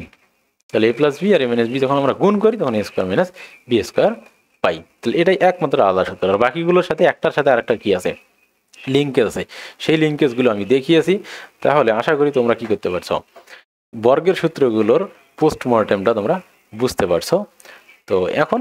Speaker 1: তাহলে এ প্লাস বি আর এ মাইনাস বি যখন আমরা গুণ করি তখন A square minus B square পাই। তাহলে এটাই একমাত্র আলাদা সূত্র, আর বাকিগুলোর সাথে একটার সাথে আরেকটা কি আছে, লিঙ্কেজ আছে, সেই লিঙ্কেজগুলো আমি দেখিয়েছি। তাহলে আশা করি তোমরা কি করতে পারছো, বর্গের সূত্রগুলোর পোস্টমর্টেমটা তোমরা বুঝতে পারছো। তো এখন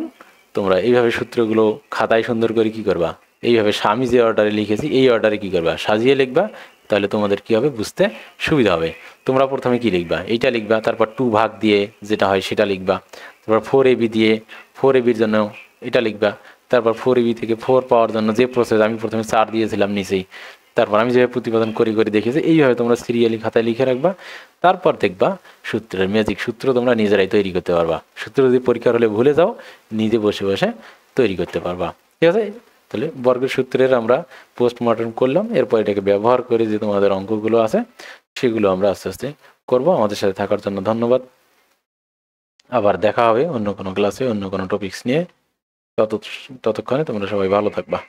Speaker 1: তোমরা এইভাবে সূত্রগুলো খাতায় সুন্দর করে কি করবা, এইভাবে আমি যে অর্ডারে লিখেছি এই অর্ডারে কি করবা, সাজিয়ে লিখবা। তাহলে তোমাদের কি হবে, বুঝতে সুবিধা হবে। তোমরা প্রথমে কি লিখবা, এইটা লিখবা, তারপর 2 ভাগ দিয়ে যেটা হয় সেটা লিখবা, তারপর 4ab দিয়ে 4ab-র জন্য এটা লিখবা, তারপর 4ab থেকে 4 পাওয়ার জন্য যে প্রসেস আমি প্রথমে 4 দিয়েছিলাম নিচেই, তারপর আমি যেভাবে প্রতিপাদন করে দেখেছি এইভাবে তোমরা সিরিয়ালি খাতায় লিখে রাখবা। তারপর দেখবা সূত্রের ম্যাজিক সূত্র তোমরা নিজেরাই তৈরি করতে পারবা। সূত্র যদি পরীক্ষার হলে ভুলে যাও, নিজে বসে বসে তৈরি করতে পারবা। ঠিক আছে, তাহলে বর্গের সূত্রের আমরা পোস্টমর্টম করলাম। এরপর এটাকে ব্যবহার করে যে তোমাদের অঙ্কগুলো আছে সেগুলো আমরা আস্তে আস্তে করবো। আমাদের সাথে থাকার জন্য ধন্যবাদ। আবার দেখা হবে অন্য কোনো ক্লাসে অন্য কোনো টপিকস নিয়ে। ততক্ষণে তোমরা সবাই ভালো থাকবা।